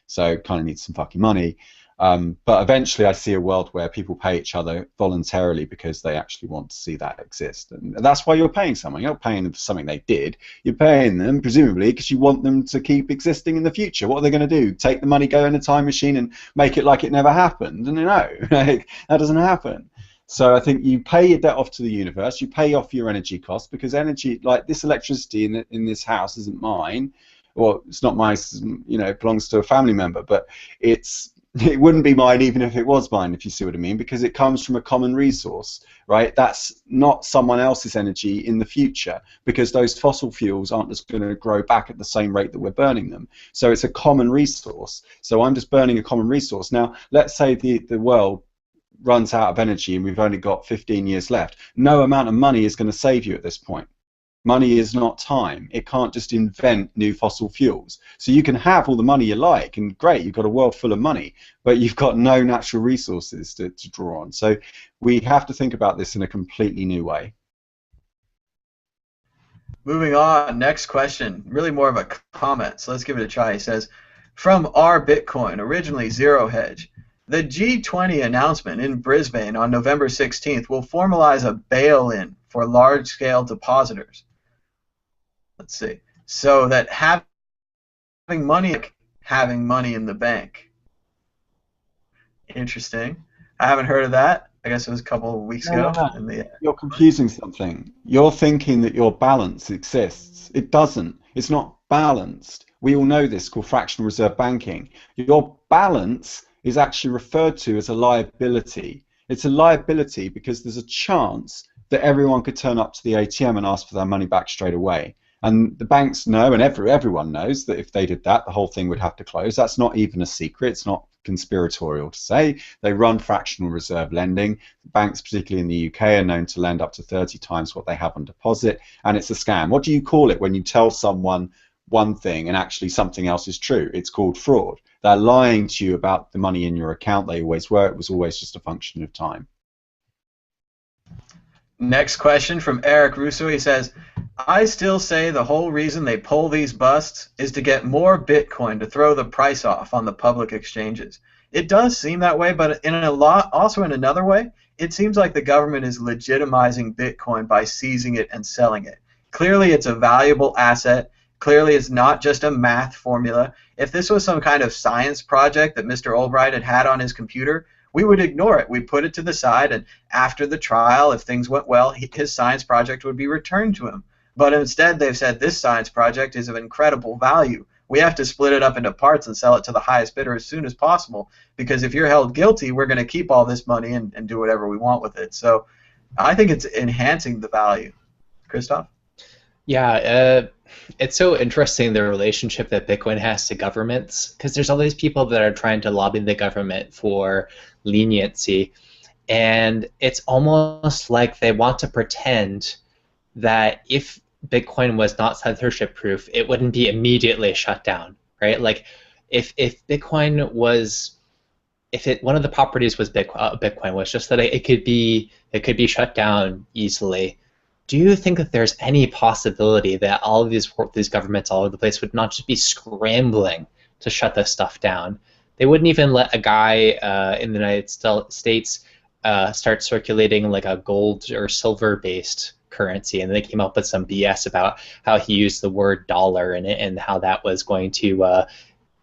so kind of need some fucking money. But eventually I see a world where people pay each other voluntarily because they actually want to see that exist. And that's why you're paying someone. You're not paying them for something they did. You're paying them, presumably, because you want them to keep existing in the future. What are they going to do? Take the money, go in a time machine and make it like it never happened? And no, like, that doesn't happen. So I think you pay your debt off to the universe. You pay off your energy costs, because energy, like this electricity in this house isn't mine. Well, it's not mine, you know, it belongs to a family member, but it wouldn't be mine even if it was mine, if you see what I mean, because it comes from a common resource, right? That's not someone else's energy in the future, because those fossil fuels aren't just going to grow back at the same rate that we're burning them. So it's a common resource. So I'm just burning a common resource. Now, let's say the world runs out of energy and we've only got 15 years left. No amount of money is going to save you at this point. Money is not time. It can't just invent new fossil fuels. So you can have all the money you like, and great, you've got a world full of money, but you've got no natural resources to draw on. So we have to think about this in a completely new way. Moving on, next question, really more of a comment, so let's give it a try. He says, from our Bitcoin, originally zero hedge, the G20 announcement in Brisbane on November 16th will formalize a bail-in for large-scale depositors. Let's see. So that having money in the bank. Interesting. I haven't heard of that. I guess it was a couple of weeks ago. You're confusing something. You're thinking that your balance exists. It doesn't. It's not balanced. We all know this, called fractional reserve banking. Your balance is actually referred to as a liability. It's a liability because there's a chance that everyone could turn up to the ATM and ask for their money back straight away. And the banks know, and everyone knows, that if they did that, the whole thing would have to close. That's not even a secret. It's not conspiratorial to say. They run fractional reserve lending. Banks, particularly in the UK, are known to lend up to 30 times what they have on deposit, and it's a scam. What do you call it when you tell someone one thing and actually something else is true? It's called fraud. They're lying to you about the money in your account. They always were. It was always just a function of time. Next question from Eric Russo. He says, I still say the whole reason they pull these busts is to get more Bitcoin to throw the price off on the public exchanges. It does seem that way, but also in another way, it seems like the government is legitimizing Bitcoin by seizing it and selling it. Clearly it's a valuable asset. Clearly it's not just a math formula. If this was some kind of science project that Mr. Albright had on his computer, we would ignore it. We'd put it to the side, and after the trial, if things went well, his science project would be returned to him. But instead, they've said this science project is of incredible value. We have to split it up into parts and sell it to the highest bidder as soon as possible, because if you're held guilty, we're going to keep all this money and do whatever we want with it. So I think it's enhancing the value. Christoph? Yeah, it's so interesting, the relationship that Bitcoin has to governments, because there's all these people that are trying to lobby the government for leniency. And it's almost like they want to pretend that if Bitcoin was not censorship proof, it wouldn't be immediately shut down, right? Like if Bitcoin was, one of the properties was Bitcoin was just that it could be shut down easily. Do you think that there's any possibility that all of these governments all over the place would not just be scrambling to shut this stuff down? They wouldn't even let a guy in the United States start circulating like a gold or silver based currency, and they came up with some BS about how he used the word dollar in it and how that was going to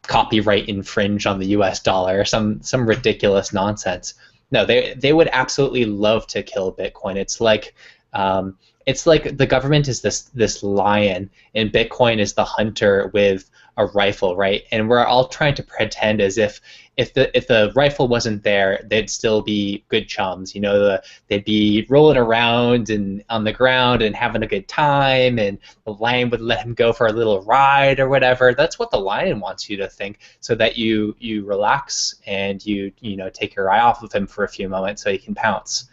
copyright infringe on the US dollar, some ridiculous nonsense. No, they would absolutely love to kill Bitcoin. It's like the government is this lion and Bitcoin is the hunter with a rifle, right? And we're all trying to pretend as if the rifle wasn't there, they'd still be good chums. You know, they'd be rolling around and on the ground and having a good time, and the lion would let him go for a little ride or whatever. That's what the lion wants you to think, so that you relax and you take your eye off of him for a few moments so he can pounce.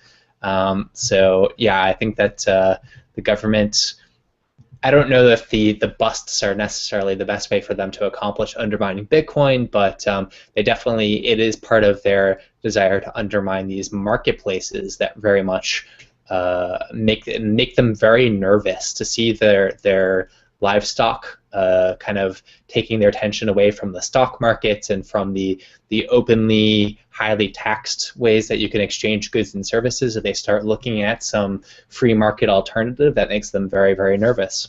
So yeah, I think that the government, I don't know if the busts are necessarily the best way for them to accomplish undermining Bitcoin, but they definitely, it is part of their desire to undermine these marketplaces that very much make them very nervous to see their livestock kind of taking their attention away from the stock markets and from the openly highly taxed ways that you can exchange goods and services. If they start looking at some free market alternative, that makes them very, very nervous.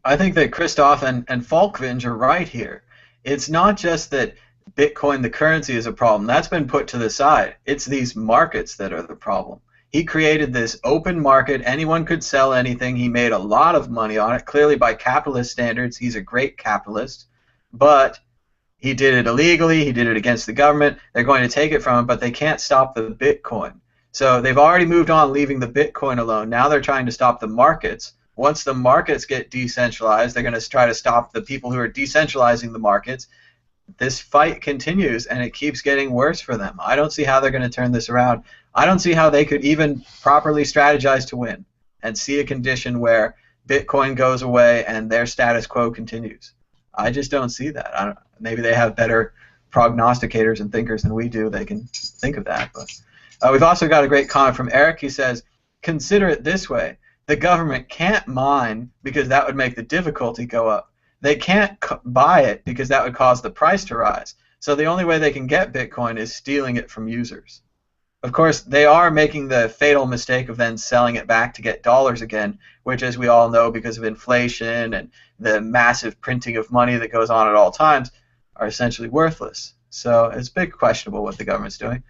I think that Christoph and Falkvinge are right here. It's not just that Bitcoin, the currency, is a problem. That's been put to the side. It's these markets that are the problem. He created this open market. Anyone could sell anything. He made a lot of money on it. Clearly, by capitalist standards, he's a great capitalist. But he did it illegally. He did it against the government. They're going to take it from him, but they can't stop the Bitcoin. So they've already moved on, leaving the Bitcoin alone. Now they're trying to stop the markets. Once the markets get decentralized, they're going to try to stop the people who are decentralizing the markets. This fight continues, and it keeps getting worse for them. I don't see how they're going to turn this around. I don't see how they could even properly strategize to win and see a condition where Bitcoin goes away and their status quo continues. I just don't see that. Maybe they have better prognosticators and thinkers than we do. They can think of that. But we've also got a great comment from Eric. He says, consider it this way. The government can't mine because that would make the difficulty go up. They can't buy it because that would cause the price to rise. So the only way they can get Bitcoin is stealing it from users. Of course, they are making the fatal mistake of then selling it back to get dollars again, which, as we all know, because of inflation and the massive printing of money that goes on at all times, are essentially worthless. So it's a bit questionable what the government's doing.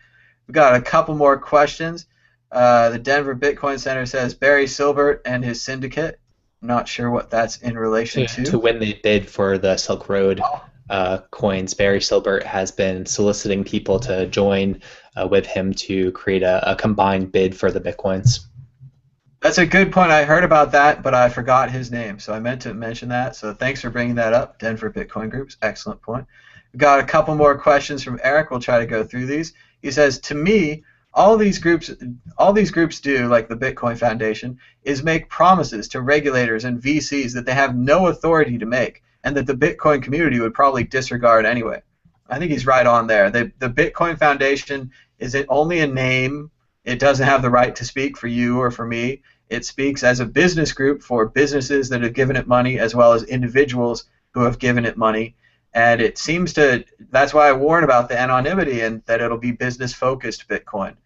We've got a couple more questions. The Denver Bitcoin Center says Barry Silbert and his syndicate. I'm not sure what that's in relation to. To win the bid for the Silk Road coins, Barry Silbert has been soliciting people to join with him to create a combined bid for the Bitcoins. That's a good point. I heard about that, but I forgot his name, so I meant to mention that. So thanks for bringing that up, Denver Bitcoin Groups. Excellent point. We've got a couple more questions from Eric. We'll try to go through these. He says, to me, all these groups do, like the Bitcoin Foundation, is make promises to regulators and VCs that they have no authority to make, and that the Bitcoin community would probably disregard anyway. I think he's right on there. The Bitcoin Foundation is only a name. It doesn't have the right to speak for you or for me. It speaks as a business group for businesses that have given it money, as well as individuals who have given it money. And it seems to, that's why I warn about the anonymity and that it'll be business-focused Bitcoin.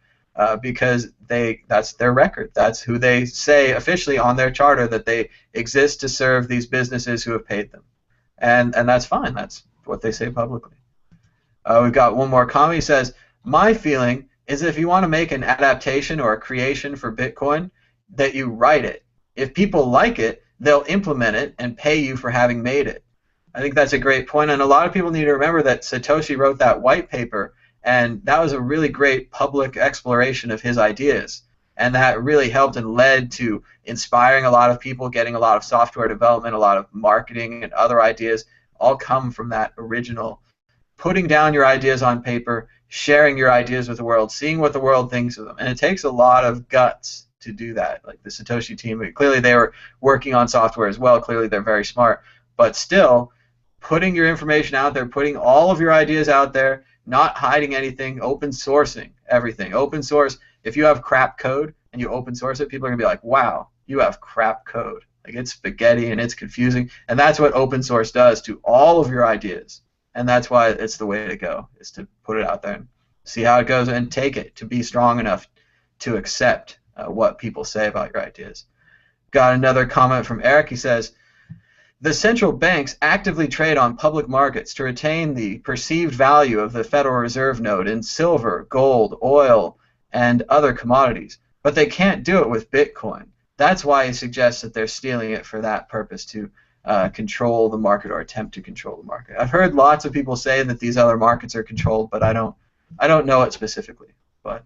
Because that's their record. That's who they say officially on their charter, that they exist to serve these businesses who have paid them. And that's fine. That's what they say publicly. We've got one more comment. He says, my feeling is if you want to make an adaptation or a creation for Bitcoin, that you write it. If people like it, they'll implement it and pay you for having made it. I think that's a great point, and a lot of people need to remember that Satoshi wrote that white paper, and that was a really great public exploration of his ideas. And that really helped and led to inspiring a lot of people, getting a lot of software development, a lot of marketing and other ideas, all come from that original putting down your ideas on paper, sharing your ideas with the world, seeing what the world thinks of them. And it takes a lot of guts to do that. Like the Satoshi team, clearly they were working on software as well. Clearly they're very smart. But still, putting your information out there, putting all of your ideas out there, not hiding anything, open sourcing everything. Open source, if you have crap code and you open source it, people are going to be like, wow, you have crap code. Like it's spaghetti and it's confusing. And that's what open source does to all of your ideas. And that's why it's the way to go, is to put it out there and see how it goes and take it, to be strong enough to accept what people say about your ideas. Got another comment from Eric. He says, the central banks actively trade on public markets to retain the perceived value of the Federal Reserve note in silver, gold, oil, and other commodities. But they can't do it with Bitcoin. That's why he suggests that they're stealing it for that purpose, to control the market or attempt to control the market. I've heard lots of people say that these other markets are controlled, but I don't know it specifically. But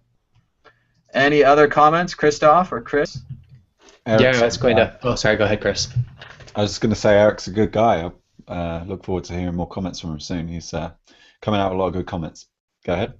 any other comments, Christoph or Chris? Eric's, yeah, I was going to. Oh, sorry. Go ahead, Chris. I was just going to say Eric's a good guy. I look forward to hearing more comments from him soon. He's coming out with a lot of good comments. Go ahead,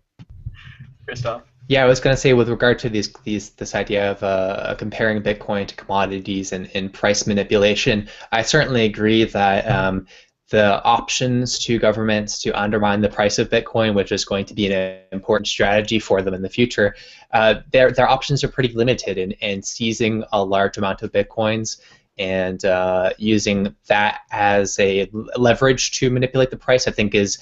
Christoph. Yeah, I was going to say with regard to this idea of comparing Bitcoin to commodities and price manipulation, I certainly agree that the options to governments to undermine the price of Bitcoin, which is going to be an important strategy for them in the future, their options are pretty limited in seizing a large amount of Bitcoins and using that as a leverage to manipulate the price, I think is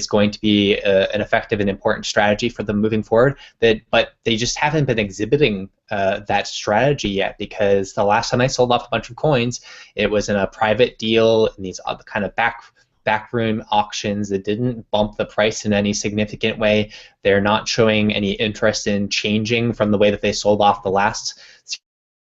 going to be an effective and important strategy for them moving forward. But they just haven't been exhibiting that strategy yet, because the last time they sold off a bunch of coins, it was in a private deal in these other kind of backroom auctions that didn't bump the price in any significant way. They're not showing any interest in changing from the way that they sold off the last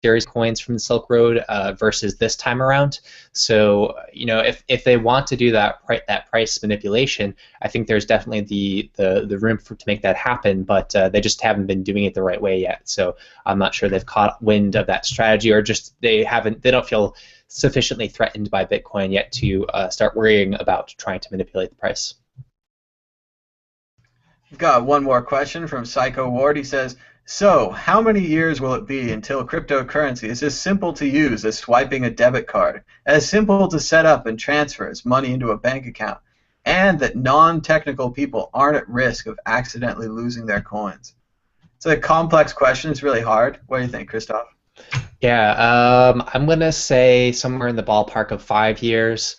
series of coins from the Silk Road versus this time around. So, you know, if they want to do that price manipulation, I think there's definitely the room to make that happen, but they just haven't been doing it the right way yet. So I'm not sure they've caught wind of that strategy, or just they don't feel sufficiently threatened by Bitcoin yet to start worrying about trying to manipulate the price. We've got one more question from Psycho Ward. He says, so, how many years will it be until cryptocurrency is as simple to use as swiping a debit card, as simple to set up and transfer as money into a bank account, and that non-technical people aren't at risk of accidentally losing their coins? It's a complex question. It's really hard. What do you think, Christoph? Yeah, I'm going to say somewhere in the ballpark of 5 years.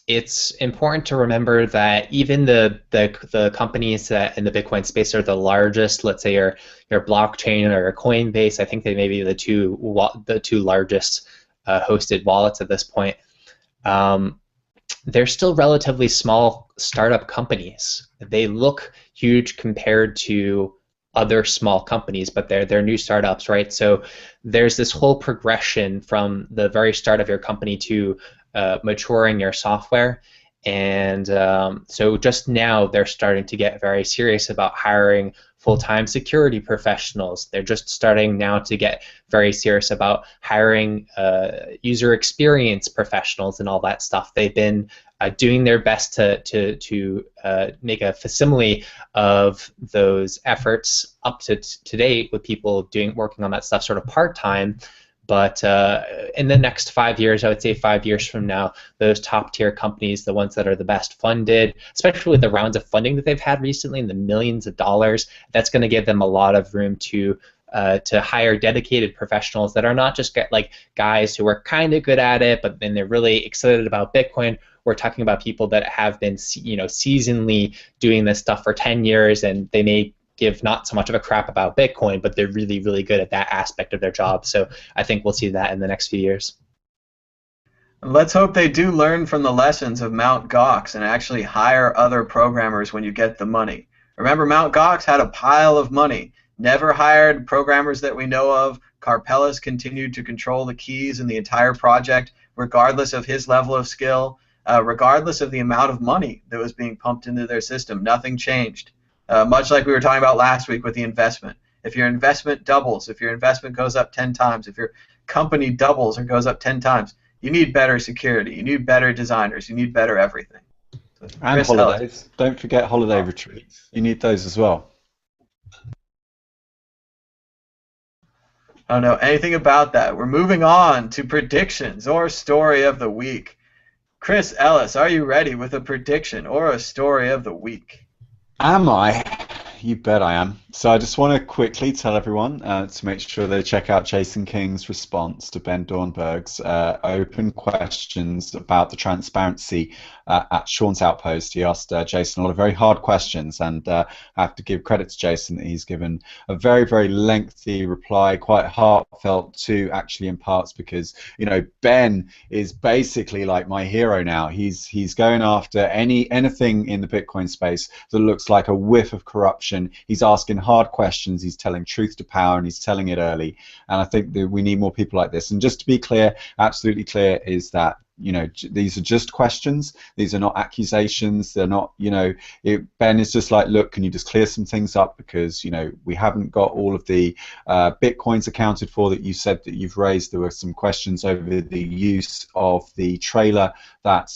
It's important to remember that even the companies that in the Bitcoin space are the largest, let's say your blockchain or your Coinbase, I think they may be the two largest hosted wallets at this point. They're still relatively small startup companies. They look huge compared to other small companies, but they're new startups, right? So there's this whole progression from the very start of your company to maturing your software, and so just now they're starting to get very serious about hiring full-time security professionals. They're just starting now to get very serious about hiring user experience professionals and all that stuff. They've been doing their best to make a facsimile of those efforts up to date, with people working on that stuff sort of part-time. But in the next 5 years, I would say 5 years from now, those top-tier companies, the ones that are the best funded, especially with the rounds of funding that they've had recently in the millions of dollars, that's going to give them a lot of room to hire dedicated professionals that are not just like guys who are kind of good at it, but then they're really excited about Bitcoin. We're talking about people that have been, seasonally doing this stuff for 10 years, and they may give not so much of a crap about Bitcoin, but they're really, really good at that aspect of their job. So I think we'll see that in the next few years. Let's hope they do learn from the lessons of Mt. Gox and actually hire other programmers when you get the money. Remember, Mt. Gox had a pile of money, never hired programmers that we know of. Karpellis continued to control the keys in the entire project, regardless of his level of skill, regardless of the amount of money that was being pumped into their system. Nothing changed. Much like we were talking about last week with the investment. If your investment doubles, if your investment goes up 10 times, if your company doubles or goes up 10 times, you need better security, you need better designers, you need better everything. And Chris Ellis. holidays. Don't forget holiday retreats. You need those as well. I don't know anything about that. We're moving on to predictions or story of the week. Chris Ellis, are you ready with a prediction or a story of the week? Am I? You bet I am. So I just want to quickly tell everyone to make sure they check out Jason King's response to Ben Dornberg's open questions about the transparency at Sean's Outpost. He asked Jason a lot of very hard questions, and I have to give credit to Jason that he's given a very, very lengthy reply, quite heartfelt too, actually, in parts, because, you know, Ben is basically like my hero now. He's going after anything in the Bitcoin space that looks like a whiff of corruption. He's asking hard questions. He's telling truth to power, and he's telling it early. And I think that we need more people like this. And just to be clear, absolutely clear, is that, you know, these are just questions. These are not accusations. They're not, you know, Ben is just like, look, can you just clear some things up, because, you know, we haven't got all of the Bitcoins accounted for that you said that you've raised. There were some questions over the use of the trailer that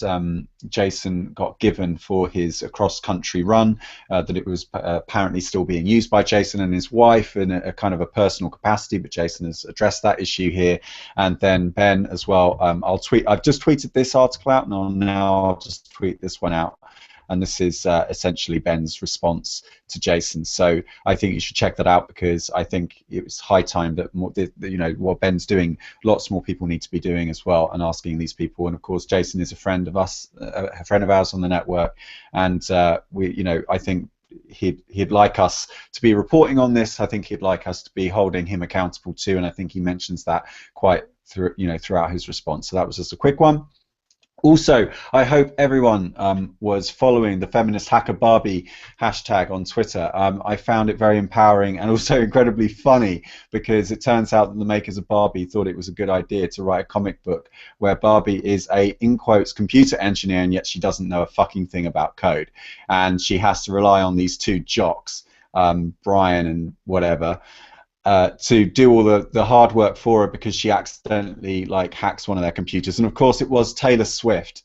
Jason got given for his cross-country run, that it was apparently still being used by Jason and his wife in a kind of a personal capacity, but Jason has addressed that issue here. And then Ben as well, I've just tweeted this article out, and I'll just tweet this one out. And this is essentially Ben's response to Jason. So I think you should check that out, because I think it was high time that more, you know, what Ben's doing, lots more people need to be doing as well, and asking these people. And of course, Jason is a friend of us, a friend of ours on the network, and we, you know, I think he'd like us to be reporting on this. I think he'd like us to be holding him accountable too, and I think he mentions that quite throughout his response. So that was just a quick one. Also, I hope everyone was following the Feminist Hacker Barbie hashtag on Twitter. I found it very empowering and also incredibly funny, because it turns out that the makers of Barbie thought it was a good idea to write a comic book where Barbie is a, in quotes, computer engineer, and yet she doesn't know a fucking thing about code. And she has to rely on these two jocks, Brian and whatever, to do all the hard work for her, because she accidentally hacks one of their computers. And of course it was Taylor Swift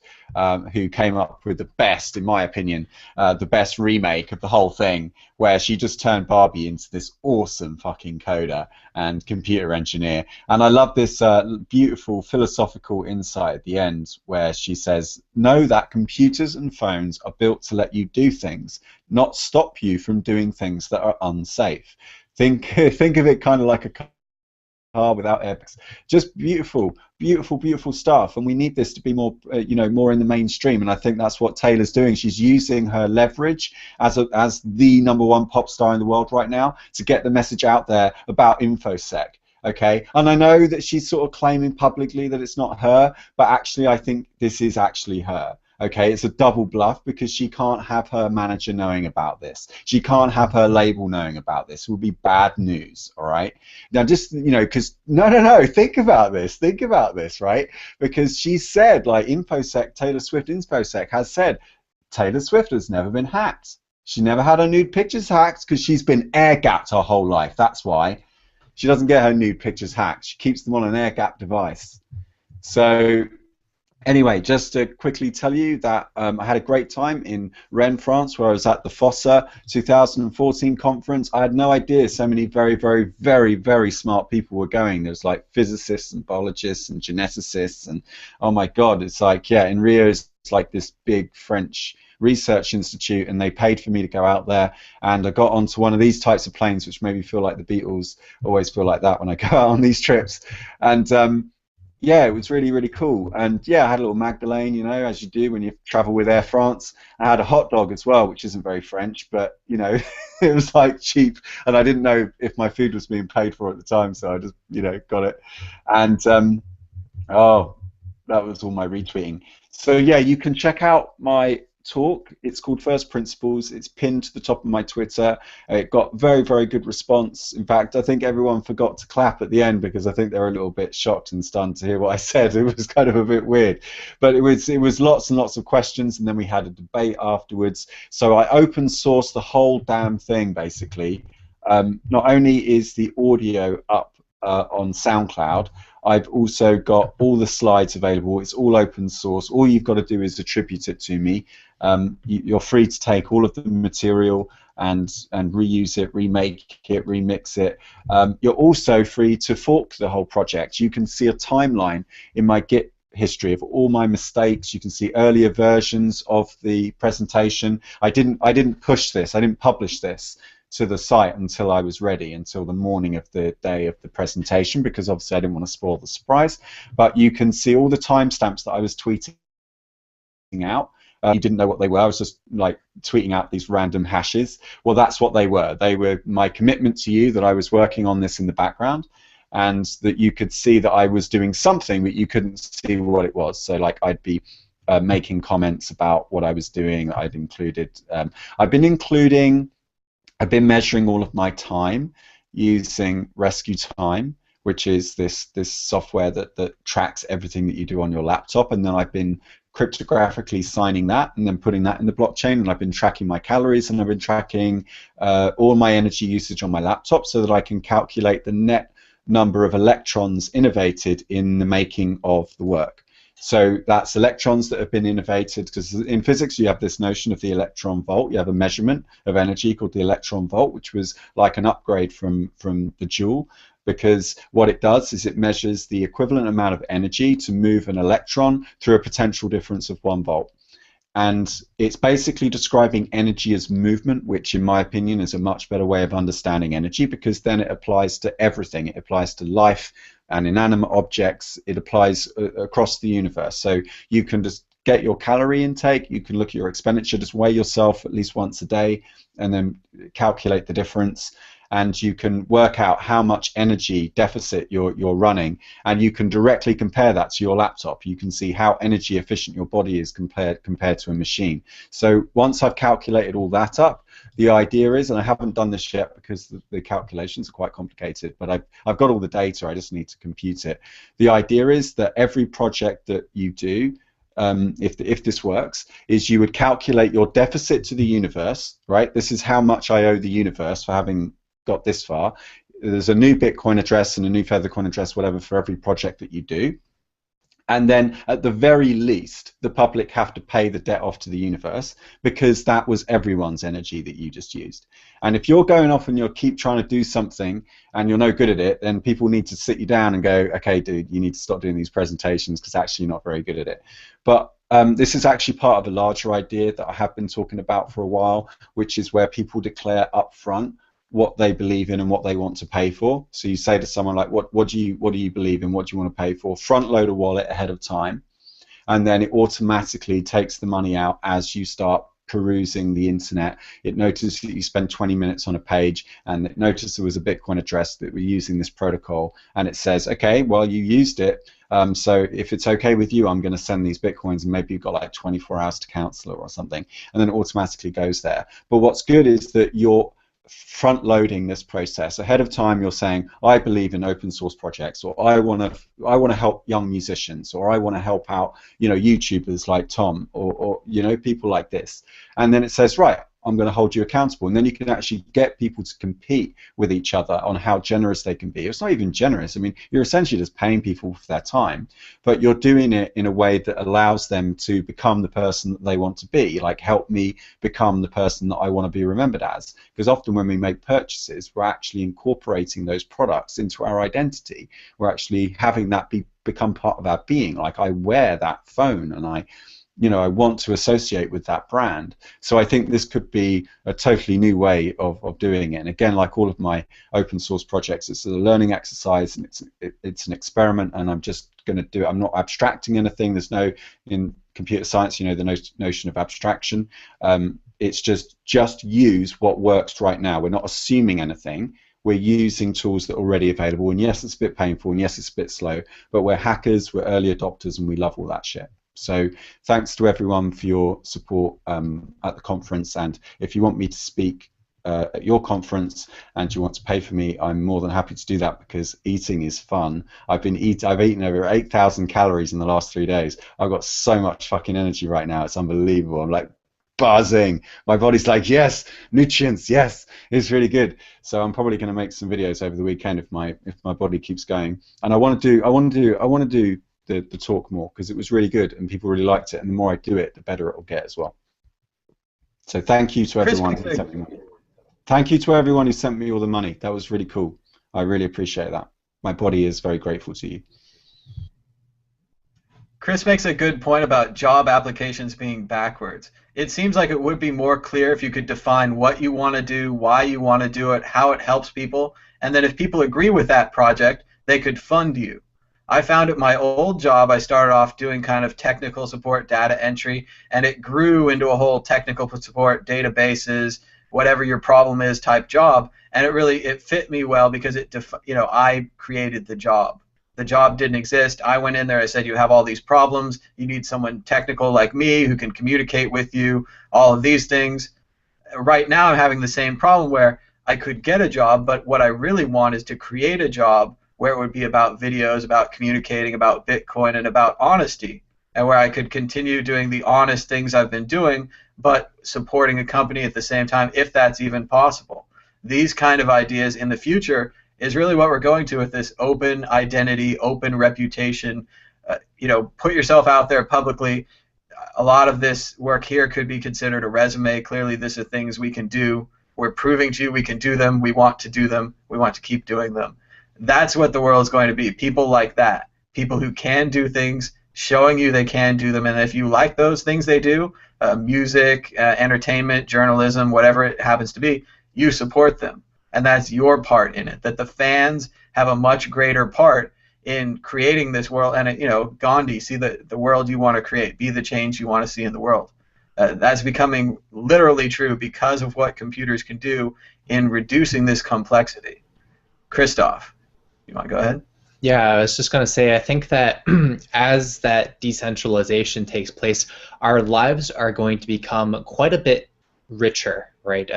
who came up with the best, in my opinion, the best remake of the whole thing, where she just turned Barbie into this awesome fucking coder and computer engineer. And I love this beautiful philosophical insight at the end, where she says, know that computers and phones are built to let you do things, not stop you from doing things that are unsafe. Think of it kind of like a car without airbags. Just beautiful, beautiful, beautiful stuff. And we need this to be more, you know, more in the mainstream. And I think that's what Taylor's doing. She's using her leverage as the #1 pop star in the world right now to get the message out there about InfoSec. Okay, and I know that she's sort of claiming publicly that it's not her, but actually I think this is actually her. Okay, it's a double bluff, because she can't have her manager knowing about this. She can't have her label knowing about this. It would be bad news, all right? Now, just, you know, because, no, think about this, right? Because she said, like, InfoSec, Taylor Swift InfoSec has said, Taylor Swift has never been hacked. She never had her nude pictures hacked, because she's been air-gapped her whole life. That's why. She doesn't get her nude pictures hacked. She keeps them on an air-gapped device. So anyway, just to quickly tell you that I had a great time in Rennes, France, where I was at the FOSSA 2014 conference. I had no idea so many very, very, very, very smart people were going. There's like physicists and biologists and geneticists, and oh my God, it's like, yeah, in Rio it's like this big French research institute, and they paid for me to go out there, and I got onto one of these types of planes, which made me feel like the Beatles. Always feel like that when I go out on these trips. And yeah, it was really, really cool. And yeah, I had a little Magdalene, you know, as you do when you travel with Air France. I had a hot dog as well, which isn't very French, but, you know, it was like cheap. And I didn't know if my food was being paid for at the time, so I just, you know, got it. And, oh, that was all my retweeting. So yeah, you can check out my talk. It's called First Principles. It's pinned to the top of my Twitter. It got very, very good response. In fact, I think everyone forgot to clap at the end, because I think they were a little bit shocked and stunned to hear what I said. It was kind of a bit weird, but it was lots and lots of questions, and then we had a debate afterwards. So I open sourced the whole damn thing, basically. Not only is the audio up on SoundCloud. I've also got all the slides available. It's all open source. All you've got to do is attribute it to me. You're free to take all of the material and reuse it, remake it, remix it. You're also free to fork the whole project. You can see a timeline in my Git history of all my mistakes. You can see earlier versions of the presentation. I didn't push this. I didn't publish this to the site until I was ready, until the morning of the day of the presentation, because obviously I didn't want to spoil the surprise. But you can see all the timestamps that I was tweeting out. You didn't know what they were. I was just like tweeting out these random hashes. Well, that's what they were. They were my commitment to you that I was working on this in the background, and that you could see that I was doing something, but you couldn't see what it was. So like I'd be making comments about what I was doing. I've been measuring all of my time using Rescue Time, which is this software that tracks everything that you do on your laptop, and then I've been cryptographically signing that and then putting that in the blockchain, and I've been tracking my calories, and I've been tracking all my energy usage on my laptop so that I can calculate the net number of electrons innovated in the making of the work. So that's electrons that have been innovated, because in physics you have this notion of the electron volt. You have a measurement of energy called the electron volt, which was like an upgrade from the joule, because what it does is it measures the equivalent amount of energy to move an electron through a potential difference of 1 volt. And it's basically describing energy as movement, which in my opinion is a much better way of understanding energy, because then it applies to everything. It applies to life and inanimate objects. It applies across the universe. So you can just get your calorie intake, you can look at your expenditure, just weigh yourself at least once a day and then calculate the difference. And you can work out how much energy deficit you're running, and you can directly compare that to your laptop. You can see how energy efficient your body is compared to a machine. So once I've calculated all that up, the idea is, and I haven't done this yet because the calculations are quite complicated, but I've got all the data, I just need to compute it. The idea is that every project that you do, if this works, is you would calculate your deficit to the universe, right? This is how much I owe the universe for having got this far. There's a new Bitcoin address and a new Feathercoin address, whatever, for every project that you do. And then at the very least, the public have to pay the debt off to the universe, because that was everyone's energy that you just used. And if you're going off and you keep trying to do something and you're no good at it, then people need to sit you down and go, okay, dude, you need to stop doing these presentations because actually you're not very good at it. But this is actually part of a larger idea that I have been talking about for a while, which is where people declare up front what they believe in and what they want to pay for. So you say to someone like, what do you believe in, what do you want to pay for? Front load a wallet ahead of time, and then it automatically takes the money out as you start perusing the internet. It notices that you spend 20 minutes on a page, and it noticed there was a Bitcoin address that we're using this protocol, and it says, okay, well, you used it, so if it's okay with you, I'm going to send these Bitcoins, and maybe you've got like 24 hours to cancel it or something, and then it automatically goes there. But what's good is that you're front loading this process ahead of time. You're saying, I believe in open source projects, or I want to help young musicians, or I want to help out, you know, YouTubers like Tom, or you know, people like this. And then it says, right, I'm going to hold you accountable, and then you can actually get people to compete with each other on how generous they can be. It's not even generous. I mean, you're essentially just paying people for their time, but you're doing it in a way that allows them to become the person that they want to be. Like, help me become the person that I want to be remembered as. Because often when we make purchases, we're actually incorporating those products into our identity. We're actually having that become part of our being. Like, I wear that phone, and I want to associate with that brand. So I think this could be a totally new way of doing it. And again, like all of my open source projects, it's a learning exercise, and it's an experiment, and I'm just going to do it. I'm not abstracting anything. There's no, in computer science, you know, the notion of abstraction. It's just use what works right now. We're not assuming anything. We're using tools that are already available. And yes, it's a bit painful, and yes, it's a bit slow, but we're hackers, we're early adopters, and we love all that shit. So thanks to everyone for your support at the conference, and if you want me to speak at your conference and you want to pay for me, I'm more than happy to do that, because eating is fun. I've eaten over 8,000 calories in the last 3 days. I've got so much fucking energy right now, it's unbelievable. I'm like buzzing. My body's like, yes, nutrients, yes, it's really good. So I'm probably going to make some videos over the weekend if my body keeps going. And I want to do the talk more because it was really good and people really liked it. And the more I do it, the better it will get as well. So thank you to everyone who sent me money. Thank you to everyone who sent me all the money. That was really cool. I really appreciate that. My body is very grateful to you. Chris makes a good point about job applications being backwards. It seems like it would be more clear if you could define what you want to do, why you want to do it, how it helps people, and then if people agree with that project, they could fund you. I found at my old job, I started off doing kind of technical support, data entry, and it grew into a whole technical support, databases, whatever your problem is type job, and it fit me well because I created the job. The job didn't exist. I went in there, I said, you have all these problems, you need someone technical like me who can communicate with you, all of these things. Right now I'm having the same problem where I could get a job, but what I really want is to create a job where it would be about videos, about communicating, about Bitcoin, and about honesty, and where I could continue doing the honest things I've been doing, but supporting a company at the same time, if that's even possible. These kind of ideas in the future is really what we're going to with this open identity, open reputation. Put yourself out there publicly. A lot of this work here could be considered a resume. Clearly, these are things we can do. We're proving to you we can do them. We want to do them. We want to keep doing them. That's what the world's going to be. People like that. People who can do things, showing you they can do them. And if you like those things they do, music, entertainment, journalism, whatever it happens to be, you support them. And that's your part in it, that the fans have a much greater part in creating this world. And, Gandhi, see the world you want to create, be the change you want to see in the world. That's becoming literally true because of what computers can do in reducing this complexity. Christoph, you want to go ahead? Yeah, I was just going to say, I think that as that decentralization takes place, our lives are going to become quite a bit richer, right?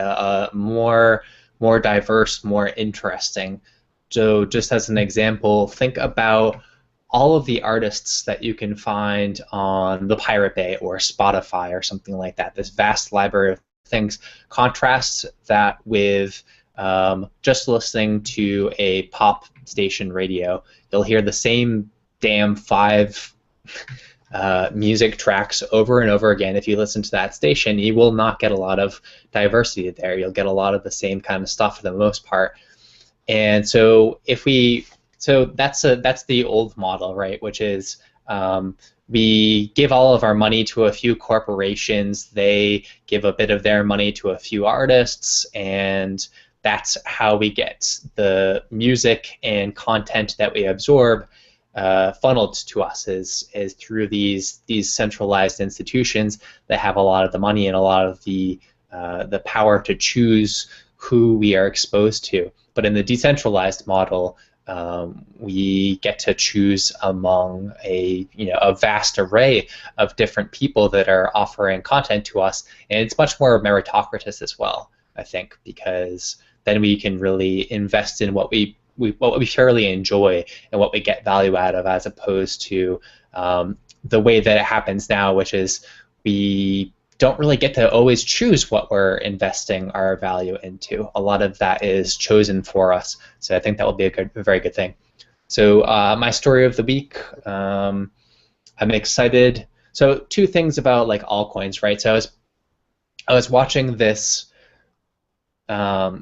More diverse, more interesting. So just as an example, think about all of the artists that you can find on the Pirate Bay or Spotify or something like that, this vast library of things. Contrast that with just listening to a pop station radio. You'll hear the same damn 5 music tracks over and over again. If you listen to that station, you will not get a lot of diversity there. You'll get a lot of the same kind of stuff for the most part. And so that's the old model, right? Which is we give all of our money to a few corporations. They give a bit of their money to a few artists, and that's how we get the music and content that we absorb funneled to us is through these centralized institutions that have a lot of the money and a lot of the power to choose who we are exposed to. But in the decentralized model, we get to choose among a vast array of different people that are offering content to us, and it's much more meritocratic as well, I think, because then we can really invest in what we thoroughly enjoy and what we get value out of, as opposed to the way that it happens now, which is we don't really get to always choose what we're investing our value into. A lot of that is chosen for us, so I think that will be a very good thing. So my story of the week, I'm excited. So 2 things about like altcoins, right? So I was watching this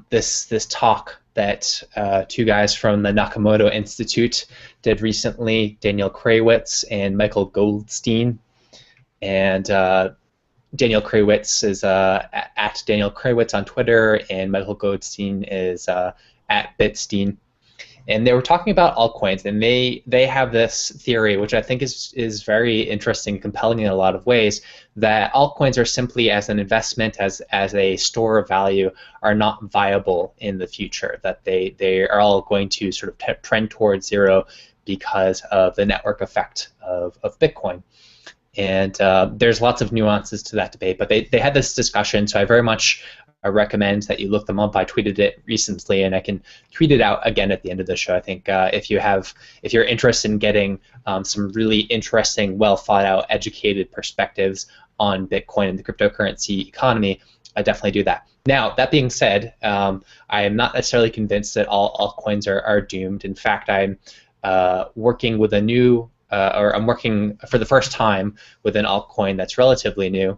this talk that 2 guys from the Nakamoto Institute did recently, Daniel Kraywitz and Michael Goldstein. And Daniel Kraywitz is at Daniel Kraywitz on Twitter, and Michael Goldstein is at Bitstein. And they were talking about altcoins, and they have this theory, which I think is very interesting and compelling in a lot of ways, that altcoins are simply as an investment, as a store of value, are not viable in the future, that they are all going to sort of trend towards zero because of the network effect of Bitcoin. And there's lots of nuances to that debate, but they had this discussion, so I very much recommend that you look them up. I tweeted it recently, and I can tweet it out again at the end of the show. I think if you're interested in getting some really interesting, well thought out, educated perspectives on Bitcoin and the cryptocurrency economy, definitely do that. Now, that being said, I am not necessarily convinced that all altcoins are doomed. In fact, I'm working with a new, or I'm working for the first time with an altcoin that's relatively new,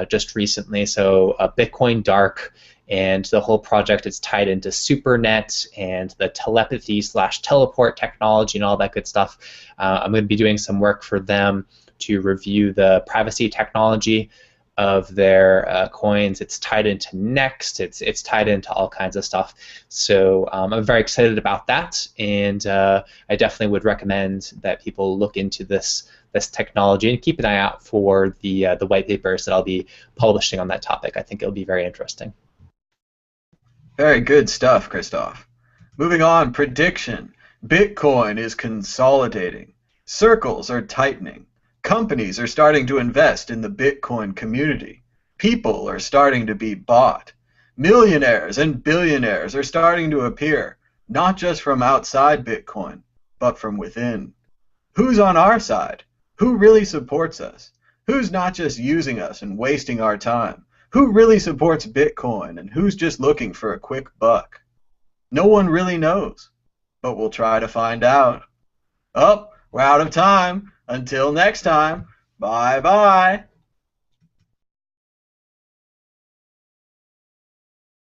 just recently. So Bitcoin Dark, and the whole project is tied into SuperNet and the telepathy/teleport technology and all that good stuff. I'm going to be doing some work for them to review the privacy technology of their coins. It's tied into Next. It's tied into all kinds of stuff. So I'm very excited about that, and I definitely would recommend that people look into this technology and keep an eye out for the white papers that I'll be publishing on that topic. I think it'll be very interesting. Very good stuff, Christoph. Moving on, prediction. Bitcoin is consolidating. Circles are tightening. Companies are starting to invest in the Bitcoin community. People are starting to be bought. Millionaires and billionaires are starting to appear, not just from outside Bitcoin, but from within. Who's on our side? Who really supports us? Who's not just using us and wasting our time? Who really supports Bitcoin, and who's just looking for a quick buck? No one really knows, but we'll try to find out. Oh, we're out of time. Until next time, bye-bye.